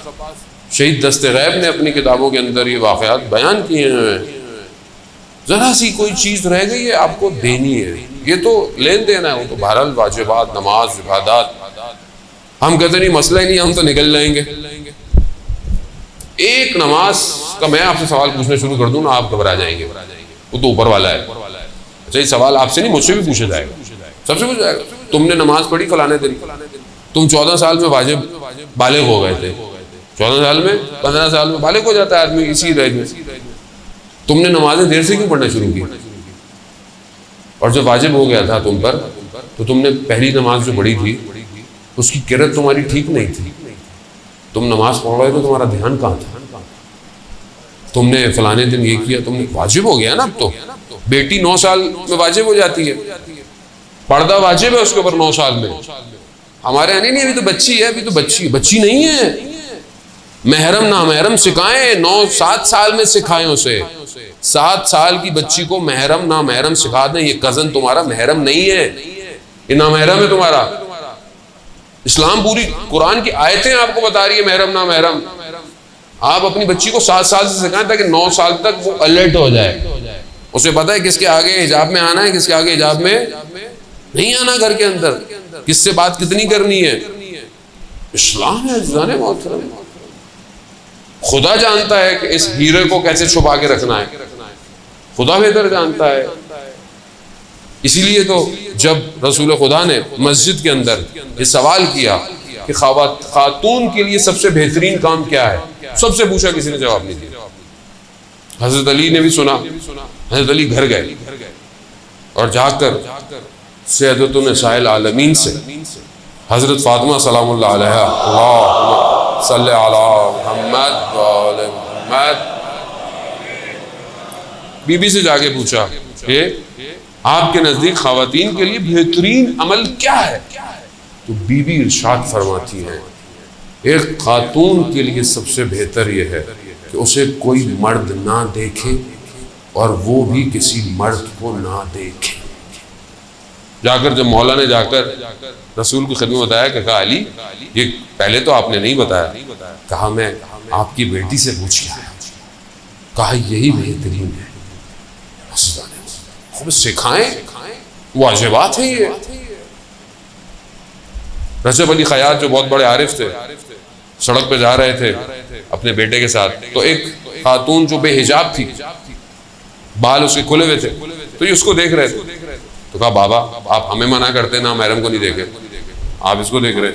شہید دست غیب نے اپنی کتابوں کے اندر یہ واقعات بیان کیے ہیں. ذرا سی کوئی چیز رہ گئی ہے آپ کو دینی ہے, یہ تو لین دین ہے, وہ تو بہرحال واجبات, نماز, عبادات. ہم کہتے نہیں مسئلہ ہی نہیں, ہم تو نکل جائیں گے. ایک نماز کا میں آپ سے سوال پوچھنا شروع کر دوں نا, آپ گھبرا جائیں گے, وہ تو اوپر والا ہے. اچھا, یہ سوال آپ سے نہیں مجھ سے بھی پوچھا جائے گا, سب سے پوچھا جائے گا. تم نے نماز پڑھی فلانے دن, تم 14 سال میں واجب بالغ ہو گئے تھے, 14 سال میں 15 سال میں بالغ ہو جاتا ہے آدمی اسی رینج میں. تم نے نمازیں دیر سے کیوں پڑھنا شروع کی؟ اور جب واجب ہو گیا تھا تم پر, تو تم نے پہلی نماز جو پڑھی تھی اس کی قرت تمہاری ٹھیک نہیں تھی. تم نماز پڑھ رہے تو تمہارا دھیان کہاں تھا؟ تم نے فلانے دن یہ کیا, تم نے واجب ہو گیا نا. اب تو بیٹی 9 سال میں واجب ہو جاتی ہے, پردہ واجب ہے اس کے اوپر 9 سال میں. ہمارے یہاں نہیں, ابھی تو بچی ہے, ابھی تو بچی نہیں ہے. محرم نامحرم سکھائیں, 9-7 سال میں سکھائیں اسے. 7 سال کی بچی کو محرم نامحرم سکھا دیں. یہ کزن تمہارا محرم نہیں ہے, یہ نامحرم ہے تمہارا. اسلام پوری قرآن کی آیتیں آپ کو بتا رہی ہے محرم نامحرم. آپ اپنی بچی کو 7 سال سے سکھائیں تاکہ 9 سال تک وہ الرٹ ہو جائے, اسے پتہ ہے کس کے آگے حجاب میں آنا ہے, کس کے آگے حجاب میں نہیں آنا, گھر کے اندر کس سے بات کتنی کرنی ہے. اسلام ہے جانے محترم. خدا جانتا ہے کہ اس ہیرے کو کیسے چھپا کے رکھنا ہے, خدا بہتر جانتا ہے. اسی لیے تو جب رسول خدا نے مسجد کے اندر یہ سوال کیا کہ خاتون کے لیے سب سے بہترین کام کیا ہے, سب سے پوچھا, کسی نے جواب نہیں دیا. حضرت علی نے بھی سنا, حضرت علی گھر گئے اور جا کر سیدۃ النساء العالمین سے حضرت فاطمہ سلام اللہ علیہا, اللہم صلی علی محمد و آل محمد, بی بی سے جا کے پوچھا کہ آپ کے نزدیک خواتین کے لیے بہترین عمل کیا ہے؟ تو بی بی ارشاد فرماتی ہیں, ایک خاتون کے لیے سب سے بہتر یہ ہے کہ اسے کوئی مرد نہ دیکھے اور وہ بھی کسی مرد کو نہ دیکھے. جا کر جب مولا نے جا کر رسول کی خدمت بتایا کہ کہا علی یہ پہلے تو آپ نے نہیں بتایا, کہا میں آپ کی بیٹی سے پوچھ کے آیا, کہا یہی بہترین ہے. خوب سکھائیں, واجبات ہیں یہ. رجب علی خیاط جو بہت بڑے عارف تھے, سڑک پہ جا رہے تھے اپنے بیٹے کے ساتھ, تو ایک خاتون جو بے حجاب تھی, بال اس کے کھلے ہوئے تھے, تو یہ اس کو دیکھ رہے تھے. تو کہا بابا آپ ہمیں منع کرتے نا محرم کو نہیں دیکھے, آپ اس کو دیکھ رہے.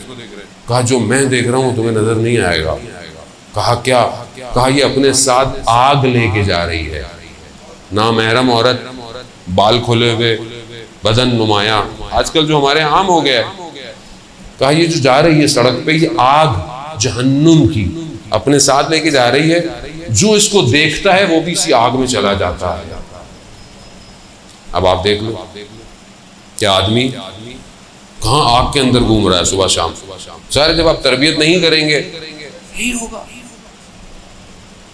کہا جو میں دیکھ رہا ہوں تمہیں نظر نہیں آئے گا. کہا کیا؟ کہا یہ اپنے ساتھ آگ لے کے جا رہی ہے. نامحرم عورت, بال کھلے ہوئے, بدن نمایاں, آج کل جو ہمارے عام ہو گیا ہے. کہا یہ جو جا رہی ہے سڑک پہ, یہ آگ جہنم کی اپنے ساتھ لے کے جا رہی ہے. جو اس کو دیکھتا ہے وہ بھی اسی آگ میں چلا جاتا ہے. اب آپ دیکھ لو کہ آدمی کہاں آگ کے اندر گھوم رہا ہے صبح شام. سارے جب آپ تربیت نہیں کریں گے یہی ہوگا.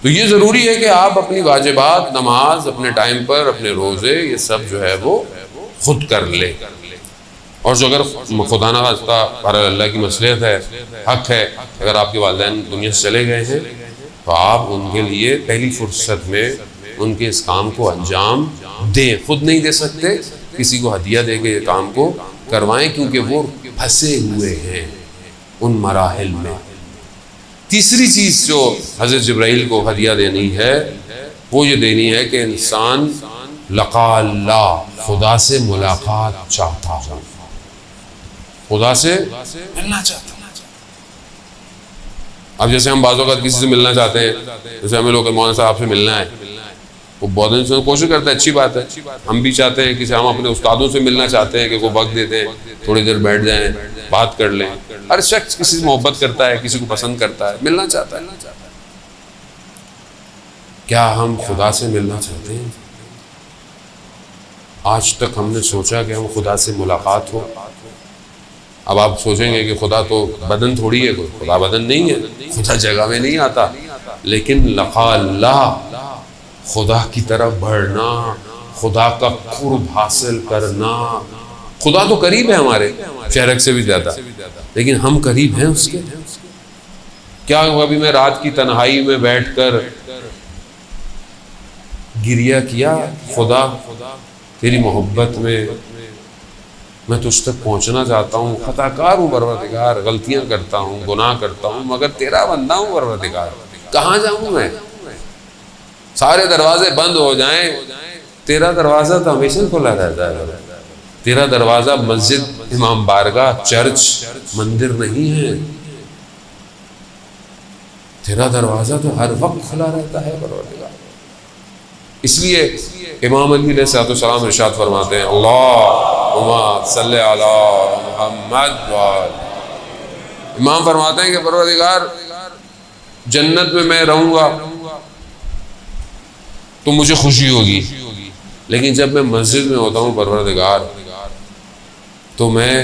تو یہ ضروری ہے کہ آپ اپنی واجبات, نماز اپنے ٹائم پر, اپنے روزے, یہ سب جو ہے وہ خود کر لے. اور جو اگر خدا نہ خواستہ اللہ کی مصلحت ہے, حق ہے, اگر آپ کے والدین دنیا سے چلے گئے ہیں تو آپ ان کے لیے پہلی فرصت میں ان کے اس کام کو انجام دیں. خود نہیں دے سکتے, کسی کو ہدیہ دے کے یہ کام کو کروائیں, کیونکہ وہ پھنسے ہوئے ہیں ان مراحل میں. تیسری چیز جو حضرت جبرائیل کو ہدیہ دینی ہے وہ یہ دینی ہے کہ انسان لقا اللہ, خدا سے ملاقات چاہتا ہو, خدا سے ملنا چاہتا ہوں. اب جیسے ہم بعض اوقات کسی سے ملنا چاہتے ہیں, جیسے ہمیں لوگ مولانا صاحب سے ملنا ہے, وہ بہت انسان کوشش کرتا ہے, اچھی بات ہے. ہم بھی چاہتے ہیں کہ ہم اپنے استادوں سے ملنا چاہتے ہیں کہ وہ وقت دیتے ہیں, تھوڑی دیر بیٹھ جائیں, بات کر لیں. ہر شخص کسی سے محبت کرتا ہے, کسی کو پسند کرتا ہے, ملنا چاہتا ہے. کیا ہم خدا سے ملنا چاہتے ہیں؟ آج تک ہم نے سوچا کہ ہم خدا سے ملاقات ہو؟ اب آپ سوچیں گے کہ خدا تو بدن تھوڑی ہے، کوئی خدا بدن نہیں ہے، خدا جگہ میں نہیں آتا، لیکن لقاء اللہ، خدا کی طرف بڑھنا، خدا کا قرب حاصل کرنا. خدا تو قریب ہے ہمارے شہرک سے بھی زیادہ، لیکن ہم قریب ہیں اس کے؟ کیا ابھی میں رات کی تنہائی میں بیٹھ کر گریہ کیا، خدا تیری محبت میں تجھ تک پہنچنا چاہتا ہوں، خطا کار ہوں پروردگار، غلطیاں کرتا ہوں، گناہ کرتا ہوں، مگر تیرا بندہ ہوں پروردگار، کہاں جاؤں میں؟ سارے دروازے بند ہو جائیں، تیرا دروازہ تو ہمیشہ کھلا رہتا ہے. تیرا دروازہ مسجد، امام بارگاہ، چرچ، مندر نہیں ہے، تیرا دروازہ تو ہر وقت کھلا رہتا ہے پروردگار. اس لیے امام علی علیہ السلام ارشاد فرماتے ہیں، اللہم صلی علی محمد. امام فرماتے ہیں کہ پروردگار جنت میں میں رہوں گا تو مجھے خوشی ہوگی، لیکن جب میں مسجد میں ہوتا ہوں پروردگار تو میں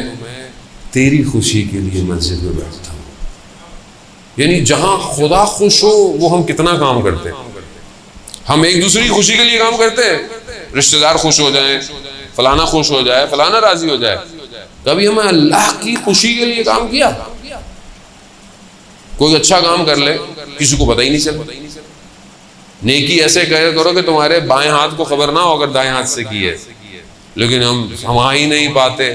تیری خوشی کے لیے مسجد میں بیٹھتا ہوں. یعنی جہاں خدا خوش ہو وہ ہم کتنا کام کرتے ہیں. ہم ایک دوسرے کی خوشی کے لیے کام کرتے ہیں، رشتہ دار خوش ہو جائیں، فلانا خوش ہو جائے، فلانا راضی ہو جائے. کبھی ہمیں اللہ کی خوشی کے لیے کام کیا؟ کوئی اچھا کام کر لے، کسی کو پتہ ہی نہیں چلتا. نیکی ایسے کرو کہ تمہارے بائیں ہاتھ کو خبر نہ ہو اگر دائیں ہاتھ سے کی ہے، لیکن ہم آ ہی نہیں پاتے.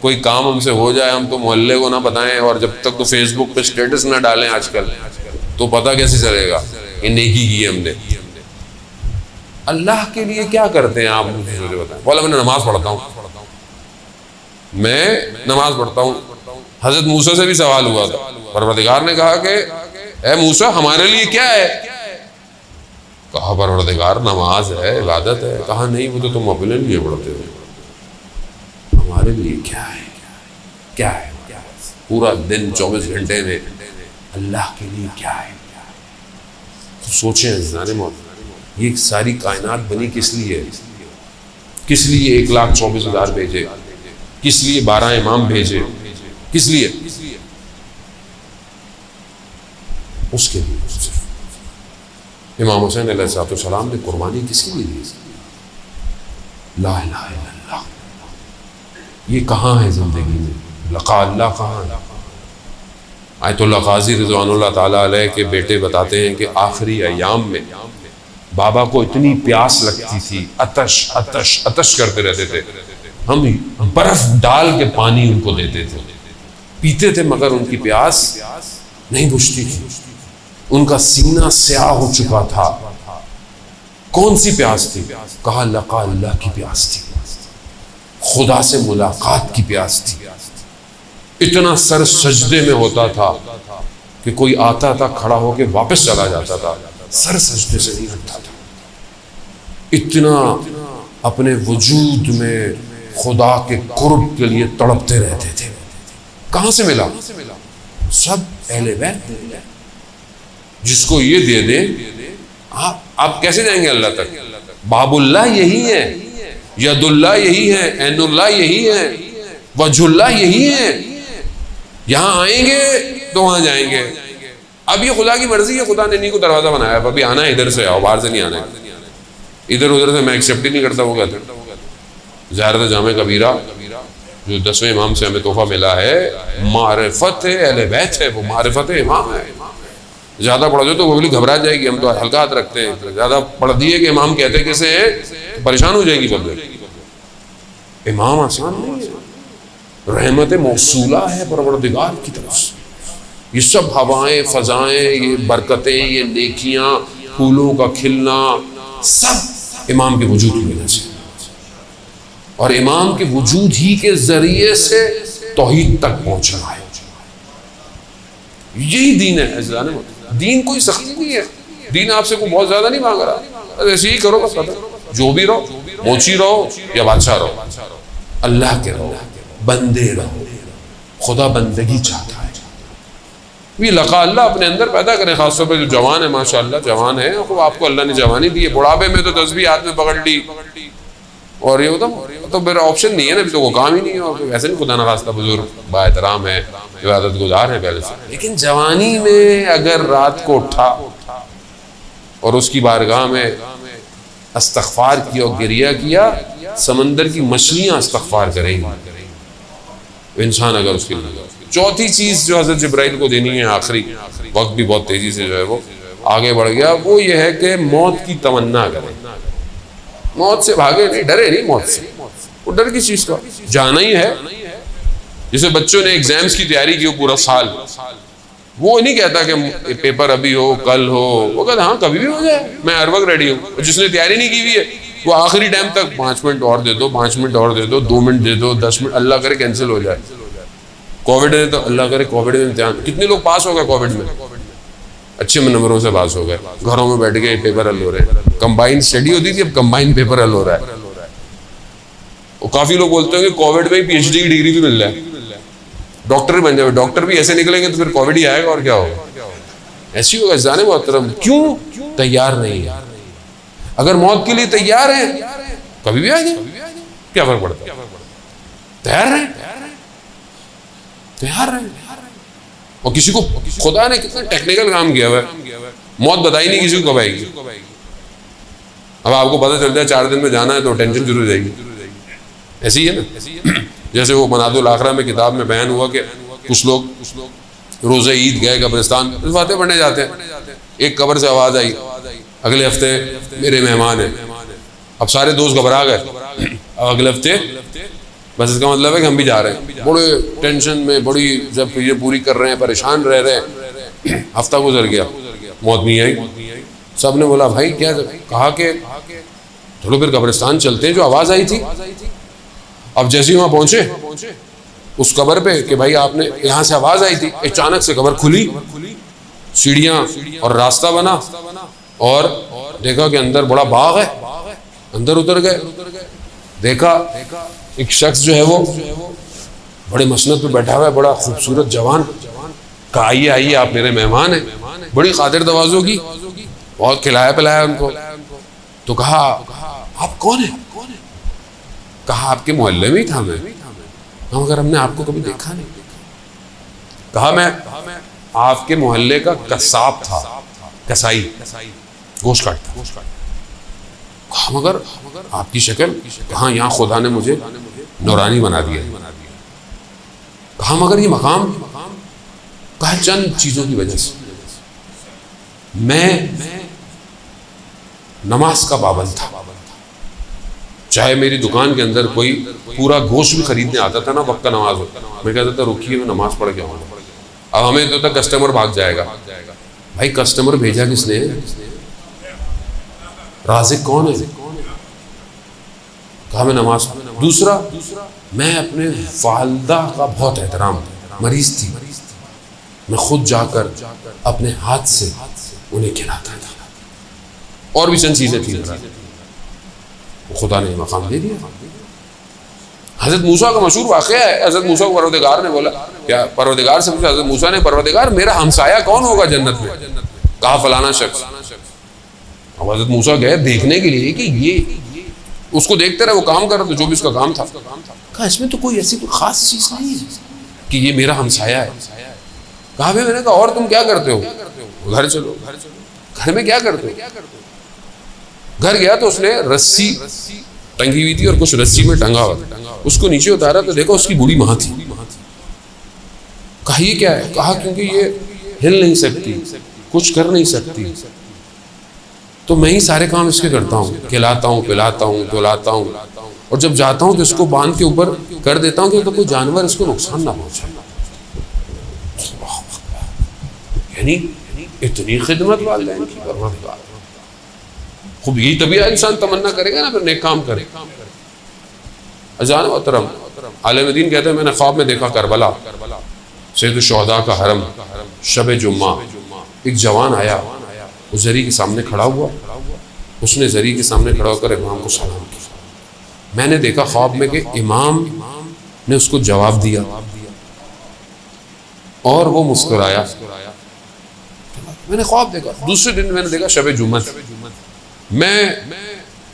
کوئی کام ہم سے ہو جائے ہم تو محلے کو نہ بتائیں، اور جب تک تو فیس بک پہ سٹیٹس نہ ڈالیں آج کل تو پتہ کیسے چلے گا کہ نیکی کی ہے ہم نے. اللہ کے لیے کیا کرتے ہیں آپ مجھے بتائیں؟ بولا میں نماز پڑھتا ہوں، میں نماز پڑھتا ہوں. حضرت موسیٰ سے بھی سوال ہوا تھا، پروردگار نے کہا کہ اے موسیٰ ہمارے لیے کیا ہے؟ کہا پروردگار نماز ہے، عبادت ہے. کہا نہیں، وہ تو تم اپنے لیے پڑھتے ہو، ہمارے لیے کیا ہے؟ کیا ہے پورا دن 24 گھنٹے میں اللہ کے لیے کیا ہے؟ سوچیں عزیزان موت، یہ ساری کائنات بنی کس لیے؟ کس لیے 1,24,000 بھیجے؟ کس لیے 12 امام بھیجے؟ کس لیے؟ اس کے لیے. امام حسین علیہ السلام نے قربانی کس کے لیے دی؟ لا الہ الا اللہ. یہ کہاں ہے زندگی میں؟ لقاء اللہ کہاں ہے؟ آیت اللہ قاضی رضوان اللہ تعالیٰ علیہ کے بیٹے بتاتے ہیں کہ آخری ایام میں بابا کو اتنی پیاس لگتی تھی، عطش عطش عطش کرتے رہتے تھے. ہم برف ڈال کے پانی ان کو دیتے تھے، پیتے تھے، مگر ان کی پیاس نہیں بجھتی تھی. ان کا سینہ سیاہ ہو چکا تھا. کون سی پیاس تھی؟ کہا لقاء اللہ کی پیاس تھی، خدا سے ملاقات کی پیاس تھی. اتنا سر سجدے میں ہوتا تھا کہ کوئی آتا تھا کھڑا ہو کے واپس چلا جاتا تھا، سر سجدے سے نہیں ہٹتا تھا. اتنا اپنے وجود میں خدا کے قرب کے لیے تڑپتے رہتے تھے. کہاں سے ملا؟ سب اہل بیت. جس کو یہ دے دیں آپ کیسے جائیں گے اللہ تک؟ باب اللہ یہی ہے، ید اللہ یہی ہے، عین اللہ یہی ہے، وجہ اللہ یہی ہے. یہاں آئیں گے تو وہاں جائیں گے. اب یہ خدا کی مرضی ہے، خدا نے نہیں کو دروازہ بنایا. ابھی آنا ہے ادھر سے آؤ، باہر سے نہیں آنا ہے. ادھر ادھر سے میں ایکسیپٹ ہی نہیں کرتا. وہ کہتے ہیں زیارت جامع کبیرہ جو 10ویں امام سے ہمیں تحفہ ملا ہے، معرفت ہے اہل بیت ہے، وہ معرفت امام ہے. زیادہ پڑھ دو تو وہ بھی گھبرا جائے گی، ہم تو ہلکا ہاتھ رکھتے ہیں. زیادہ پڑھ دیے کہ امام کہتے کیسے ہیں تو پریشان ہو جائے گی پبلک. امام آسان نہیں ہے، رحمت موصولہ ہے پروردگار کی طرف سے. یہ سب ہوائیں، فضائیں، یہ برکتیں، یہ نیکیاں، پھولوں کا کھلنا، سب امام کے وجود کی وجہ سے. اور امام کے وجود ہی کے ذریعے سے توحید تک پہنچنا ہے. یہی دین ہے. دین کوئی سختی نہیں ہے. دین آپ سے کوئی بہت زیادہ نہیں مانگ رہا، ایسے ہی کرو بس. جو بھی رہو، موچی رہو یا بادشاہ رہو، اللہ کے رہو، بندے رہو. خدا بندگی چاہتا ہے. یہ لقا اللہ اپنے اندر پیدا کریں، خاص طور پہ جو جوان ہے، ماشاء اللہ جوان ہے، آپ کو اللہ نے جوانی دی ہے، بڑھاپے میں تو تسبیح ہاتھ میں پکڑ لی اور یہ ہوتا تو میرا آپشن نہیں ہے نا، ابھی تو وہ کام ہی نہیں ہے، اور ویسے نہیں خدا نخواستہ بزرگ با احترام ہے، عبادت گزار ہیں پہلے سے، لیکن جوانی میں اگر رات کو اٹھا اور اس کی بارگاہ میں استغفار کیا اور گریہ کیا، سمندر کی مچھلیاں استغفار کریں گی انسان اگر اس کے لیے۔ چوتھی چیز جو حضرت جبرائیل کو دینی ہے، آخری، وقت بھی بہت تیزی سے جو ہے وہ آگے بڑھ گیا، وہ یہ ہے کہ موت کی تمنا کریں، موت سے بھاگے نہیں، ڈرے نہیں موت سے، وہ ڈر کس چیز کا، جانا ہی ہے۔ جیسے بچوں نے ایگزامز کی تیاری کی ہو پورا سال، وہ نہیں کہتا کہ پیپر ابھی ہو کل ہو، وہ کہتا ہاں کبھی بھی ہو جائے، میں ہر وقت ریڈی ہوں۔ جس نے تیاری نہیں کی ہوئی ہے وہ آخری ٹائم تک 5 منٹ اور دے دو، 5 منٹ اور دے دو، 2 منٹ دے دو، 10 منٹ، اللہ کرے کینسل ہو جائے۔ کووڈ ہے تو اللہ کرے کووڈ میں امتحان، کتنے لوگ پاس ہو گئے کووڈ میں، اچھے نمبروں سے پاس ہو گئے، گھروں میں بیٹھ کے پیپر حل ہو رہے ہیں، کمبائن اسٹڈی ہوتی تھی اب کمبائن پیپر حل ہو رہا ہے۔ اور کافی لوگ بولتے ہیں کہ کووڈ میں پی ایچ ڈی کی ڈگری بھی مل رہا ہے، ڈاکٹر بن جائے، ڈاکٹر بھی ایسے نکلیں گے تو پھر کووڈ ہی آئے گا اور کیا ہوگا، ایسی ہوگا۔ جانے محترم کیوں تیار نہیں ہے؟ اگر موت کے لیے تیار ہیں کبھی بھی آ جائے، کیا فرق پڑتا ہے؟ تیار رہیں، تیار رہیں۔ اور کسی کو خدا نے کتنا ٹیکنیکل کام کیا ہوا ہے، موت بتائی نہیں کسی کو کب آئے گی۔ اب آپ کو پتہ چل جائے 4 دن میں جانا ہے تو ٹینشن شروع ہو جائے گی، ایسی ہے نا۔ جیسے وہ مناد الاخرہ میں کتاب میں بیان ہوا کہ کچھ لوگ روزہ عید گئے قبرستان، فاتحہ پڑھنے جاتے ہیں، ایک قبر سے آواز آئی اگلے ہفتے میرے مہمان ہیں۔ اب سارے دوست گھبرا گئے، اب اگلے ہفتے، بس اس کا مطلب ہے کہ ہم بھی جا رہے ہیں، بڑے ٹینشن میں، بڑی جب یہ پوری کر رہے ہیں، پریشان رہ رہے ہیں۔ ہفتہ گزر گیا، موت نہیں آئی۔ سب نے بولا بھائی کیا، کہا کہ چلو پھر قبرستان چلتے ہیں جو آواز آئی تھی۔ اب جیسے ہی وہاں پہنچے اس قبر پہ کہ بھائی آپ نے یہاں سے آواز آئی تھی، اچانک سے قبر کھلی، سیڑھیاں اور راستہ بنا، اور دیکھا کہ اندر بڑا باغ ہے، اندر اتر گئے، دیکھا ایک شخص جو ہے وہ بڑے مسند پہ بیٹھا ہوا ہے، بڑا خوبصورت جوان، کہا آئیے آئیے آپ میرے مہمان ہیں، بڑی خاطر تواضع کی، بہت کھلایا پلایا ان کو۔ تو کہا آپ کون ہیں؟ کہا آپ کے محلے میں ہی تھا میں، مگر ہم نے آپ کو کبھی دیکھا نہیں۔ کہا میں آپ کے محلے کا قصاب تھا، کسائی، گوشت کاٹتا۔ کہا مگر آپ کی شکل، کہاں یہاں خدا نے مجھے نورانی بنا دیا۔ کہا مگر یہ مقام، کہا چند چیزوں کی وجہ سے، میں نماز کا پابند تھا، چاہے میری دکان کے اندر کوئی پورا گوشت بھی خریدنے آتا تھا نا، وقت کا نماز ہو، میں کہتا تھا رکیے میں نماز پڑھ کے آؤں گا۔ اب ہمیں تو تک کسٹمر بھاگ جائے گا، بھائی کسٹمر بھیجا کس نے؟ رازق کون ہے؟ کہا میں نماز۔ دوسرا، میں اپنے والدہ کا بہت احترام، مریض تھی، میں خود جا کر اپنے ہاتھ سے انہیں کھلاتا تھا، اور بھی چند چیزیں تھیں، خدا نے مقام دے دیا۔ حضرت موسیٰ کا مشہور واقعہ ہے، حضرت موسیٰ کو پروردگار نے بولا، کیا پروردگار سے پوچھا حضرت موسیٰ نے، پروردگار میرا ہمسایہ کون ہوگا جنت میں؟ کہا فلانا شخص۔ اب حضرت موسیٰ گئے دیکھنے کے لیے کہ یہ اس کو دیکھتے رہے، وہ کام کر رہا تھا جو بھی اس کا کام تھا۔ کہا اس میں تو کوئی ایسی کوئی خاص چیز نہیں ہے کہ یہ میرا ہمسایہ ہے۔ کہا میں نے کہا اور تم کیا کرتے ہو؟ گھر چلو۔ گھر میں کیا کرتے ہو؟ گھر گیا تو اس نے رسی ٹنگی ہوئی تھی اور کچھ رسی میں ٹنگا ہوا تھا، اس کو نیچے اتارا تو دیکھا اس کی بوڑھی ماں تھی۔ کہا یہ کیا ہے؟ کہا کیونکہ یہ ہل نہیں سکتی، کچھ کر نہیں سکتی، تو میں ہی سارے کام اس کے کرتا ہوں، کھلاتا ہوں، پلاتا ہوں، دھلاتا ہوں، اور جب جاتا ہوں تو اس کو باندھ کے اوپر کر دیتا ہوں کہ تو کوئی جانور اس کو نقصان نہ پہنچائے۔ یعنی اتنی خدمت والدین کی، پروردگار خوب، یہی طبیعہ انسان تمنا کرے گا نا پھر نیک کام کرے۔ اذان محترم، عالم دین کہتے ہیں میں نے خواب میں دیکھا کربلا، سید الشہداء کا حرم، شب جمعہ، ایک جوان آیا، وہ زری کے سامنے کھڑا ہوا، اس نے زری کے سامنے کھڑا ہو کر امام کو سلام کیا۔ میں نے دیکھا خواب میں کہ امام نے اس کو جواب دیا، اور وہ مسکرایا. میں نے خواب دیکھا. دوسرے دن میں نے دیکھا شب جمعہ، میں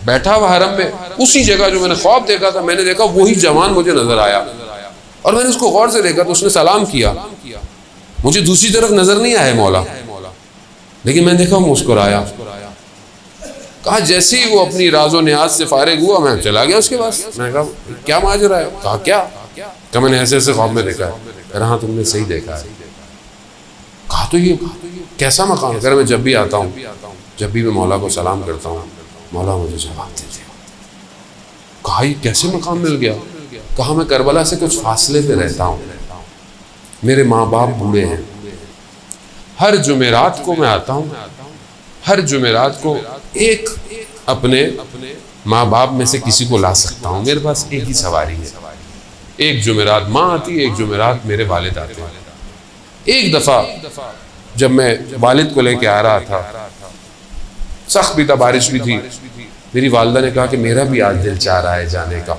بیٹھا ہوا حرم میں، اسی جگہ جو میں نے خواب دیکھا تھا میں نے دیکھا وہی جوان مجھے نظر آیا، اور میں نے اس کو غور سے دیکھا تو اس نے سلام کیا. مجھے دوسری طرف نظر نہیں آیا مولا، لیکن میں نے دیکھا وہ مسکرایا. کہا جیسے ہی وہ اپنی راز و نیاز سے فارغ ہوا میں چلا گیا اس کے پاس. میں نے کہا کیا ماجرا ہے؟ کہا کیا؟ کہ میں نے ایسے ایسے خواب میں دیکھا ہے. کہا ہاں تم نے صحیح دیکھا ہے. کہا تو یہ کیسا مقام ہے؟ میں جب بھی آتا ہوں، جب بھی میں مولا کو سلام کرتا ہوں مولا مجھے جواب دیتے ہیں. کہا یہ کیسے مقام مل گیا؟ کہا میں کربلا سے کچھ فاصلے پہ رہتا ہوں، میرے ماں باپ بوڑھے ہیں، ہر جمعرات کو میں آتا ہوں، ہر جمعرات کو ایک اپنے ماں باپ میں سے کسی کو لا سکتا ہوں، میرے پاس ایک ہی سواری ہے. ایک جمعرات ماں آتی ہے، ایک جمعرات میرے والد آتے ہیں. ایک دفعہ جب میں والد کو لے کے آ رہا تھا، سخت بھی تھا، بارش بھی تھی، میری والدہ نے کہا کہ میرا بھی آج دل چاہ رہا ہے جانے کا.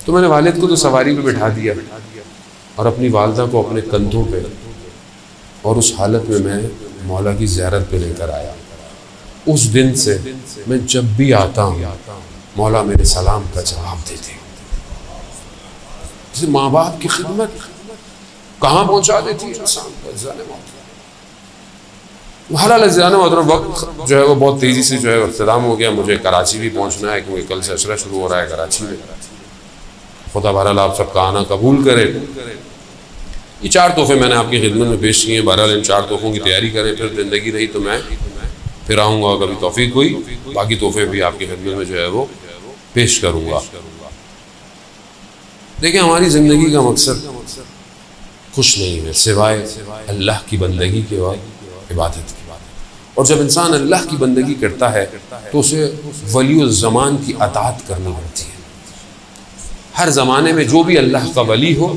تو میں نے والد کو تو سواری پہ بٹھا دیا اور اپنی والدہ کو اپنے کندھوں پہ، اور اس حالت میں مولا کی زیارت پہ لے کر آیا. اس دن سے میں جب بھی آتا ہوں مولا میرے سلام کا جواب دیتے ہیں. جیسے ماں باپ کی خدمت کہاں پہنچا دیتی ہے انسان کو. حالانکہ عزیزان محترم وقت جو ہے وہ بہت تیزی سے جو ہے اختتام ہو گیا. مجھے کراچی بھی پہنچنا ہے کیونکہ کل سے عشرہ شروع ہو رہا ہے کراچی میں. خدا بہرحال آپ سب کا آنا قبول کرے. یہ 4 تحفے میں نے آپ کی خدمت میں پیش کیے ہیں. بہرحال ان 4 تحفوں کی تیاری کریں، پھر زندگی رہی تو میں پھر آؤں گا، کبھی توفیق ہوئی باقی تحفے بھی آپ کی خدمت میں جو ہے وہ پیش کروں گا. دیکھیں ہماری زندگی کا مقصد کچھ نہیں ہے سوائے اللہ کی بندگی کے بعد عبادت کی. اور جب انسان اللہ کی بندگی کرتا ہے تو اسے ولی الزمان کی اطاعت کرنی پڑتی ہے. ہر زمانے میں جو بھی اللہ کا ولی ہو،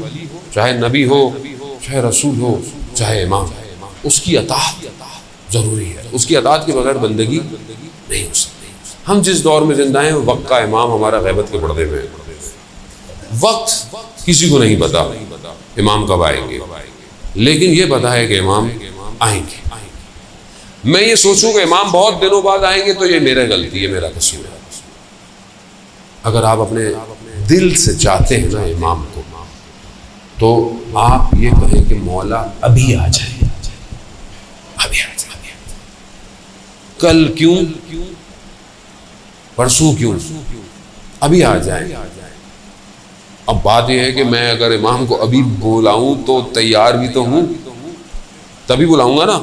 چاہے نبی ہو، چاہے رسول ہو، چاہے امام، اس کی اطاعت ضروری ہے. اس کی اطاعت کے بغیر بندگی نہیں ہو سکتی. ہم جس دور میں زندہ ہیں وقت کا امام ہمارا غیبت کے پردے میں ہے. وقت کسی کو نہیں پتا امام کب آئیں گے، لیکن یہ پتا ہے کہ امام آئیں گے. میں یہ سوچوں کہ امام بہت دنوں بعد آئیں گے تو یہ میرا غلطی ہے، میرا قصور ہے. اگر آپ اپنے دل سے چاہتے ہیں نا امام کو، تو آپ یہ کہیں کہ مولا ابھی آ جائے، ابھی آ جائے. کل کیوں، پرسوں کیوں، ابھی آ جائیں. اب بات یہ ہے کہ میں اگر امام کو ابھی بلاؤں تو تیار بھی تو ہوں، تبھی بلاؤں گا نا.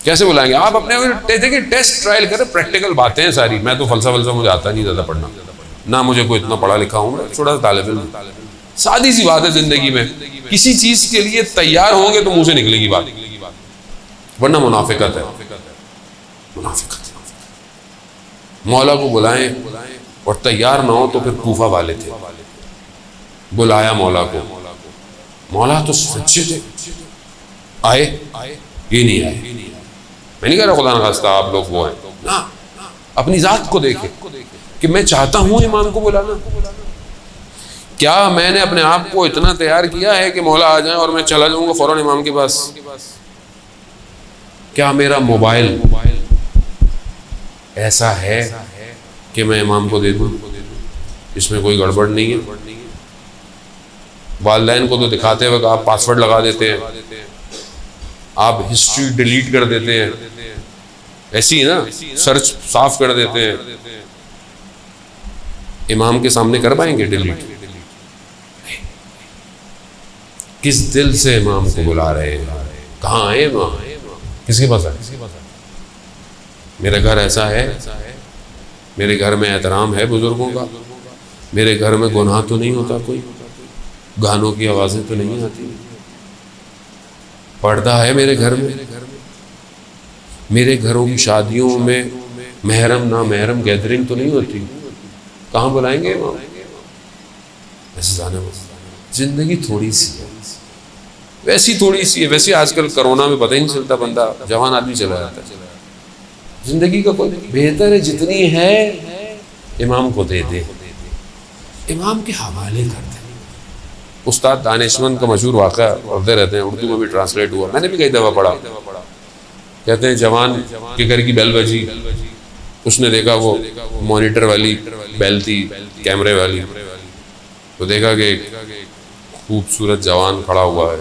کیسے بلائیں گے آپ؟ اپنے دیکھیں ٹیسٹ ٹرائل کریں، پریکٹیکل باتیں ہیں ساری. میں تو فلسفہ مجھے آتا نہیں زیادہ پڑھنا، نہ مجھے کوئی اتنا پڑھا لکھا ہوں، چھوٹا سا طالب علم. سادی سی بات ہے زندگی میں، کسی چیز کے لیے تیار ہوں گے تو منہ سے نکلے گی بات، ورنہ منافقت ہے. منافقت. مولا کو بلائیں اور تیار نہ ہو تو پھر کوفہ والے تھے، بلایا مولا کو، مولا تو سچے تھے، آئے یہ نہیں آئے. میں نہیں کہہ رہا خدا نخواستہ آپ لوگ وہ ہیں، نا اپنی ذات کو دیکھیں کہ میں چاہتا ہوں امام کو بلانا. کیا میں نے اپنے آپ کو اتنا تیار کیا ہے کہ مولا آ جائیں اور میں چلا جاؤں گا فوراً امام کے پاس؟ کیا میرا موبائل ایسا ہے کہ میں امام کو دے دوں؟ اس میں کوئی گڑبڑ نہیں ہے. والدین کو تو دکھاتے وقت آپ پاسورڈ لگا دیتے ہیں، آپ ہسٹری ڈیلیٹ کر دیتے ہیں، ایسی ہے نا، سرچ صاف کر دیتے ہیں. امام کے سامنے کر پائیں گے ڈیلیٹ؟ کس دل سے امام کو بلا رہے ہیں؟ کہاں آئے امام؟ کس کے پاس آئے؟ میرا گھر ایسا ہے، میرے گھر میں احترام ہے بزرگوں کا، میرے گھر میں گناہ تو نہیں ہوتا، کوئی گانوں کی آوازیں تو نہیں آتی، پردہ ہے میرے گھر میں، میرے گھروں کی شادیوں میں محرم نا محرم گیدرنگ تو نہیں ہوتی. کہاں بلائیں گے امام؟ زندگی تھوڑی سی ہے، ویسی تھوڑی سی ہے. ویسے آج کل کرونا میں پتہ ہی نہیں چلتا، بندہ جوان آدمی چلا جاتا ہے. زندگی کا کوئی بہتر ہے جتنی ہے امام کو دے دے، امام کے حوالے کر دے. استاد دانشمند کا مشہور واقعہ پڑھتے رہتے ہیں، اردو میں بھی ٹرانسلیٹ ہوا، میں نے بھی کئی دفعہ پڑھا. کہتے ہیں جوان کے گھر کی بیل بجی، اس نے دیکھا وہ مانیٹر والی بیل تھی، کیمرے والی، تو دیکھا کہ ایک خوبصورت جوان کھڑا ہوا ہے.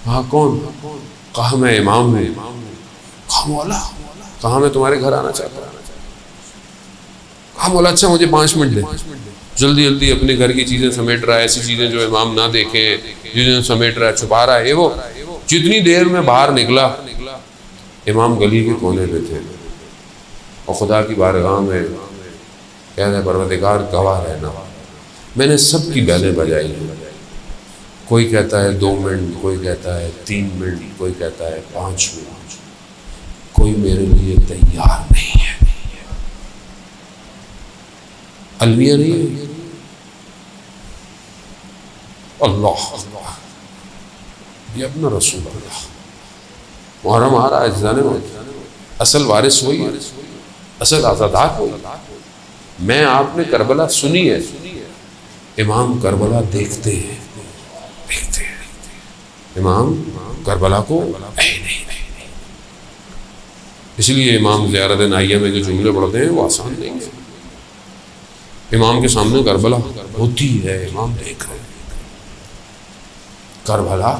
کہا کون؟ کہا میں امام ہوں. کہا مولا، کہا میں تمہارے گھر آنا چاہتا ہوں. کہا مولا اچھا مجھے 5 منٹ دے. جلدی جلدی اپنے گھر کی چیزیں سمیٹ رہا ہے، ایسی چیزیں جو امام نہ دیکھیں، چیزیں سمیٹ رہا ہے، چھپا رہا ہے. وہ جتنی دیر میں باہر نکلا، امام گلی کے کونے پہ تھے اور خدا کی بارگاہ میں کہہ رہے پروردگار گواہ رہنا، میں نے سب کی بیلیں بجائی ہیں. کوئی کہتا ہے 2 منٹ، کوئی کہتا ہے 3 منٹ، کوئی کہتا ہے 5 منٹ، کوئی میرے لیے تیار نہیں ہے. المیہ نہیں ہے. اللہ اللہ، یہ اپنا رسول اللہ محرم آ رہا ہے، اجزانے میں اصل وارث وہی ہے، اصل آزادات وہی. میں آپ نے کربلا سنی ہے، امام کربلا دیکھتے ہیں، دیکھتے ہیں، امام کربلا کو نہیں. اس لیے امام زیارت نائیہ میں جو جملے پڑھتے ہیں وہ آسان نہیں ہے. امام کے سامنے کربلا ہوتی ہے، امام دیکھ رہے ہیں کربلا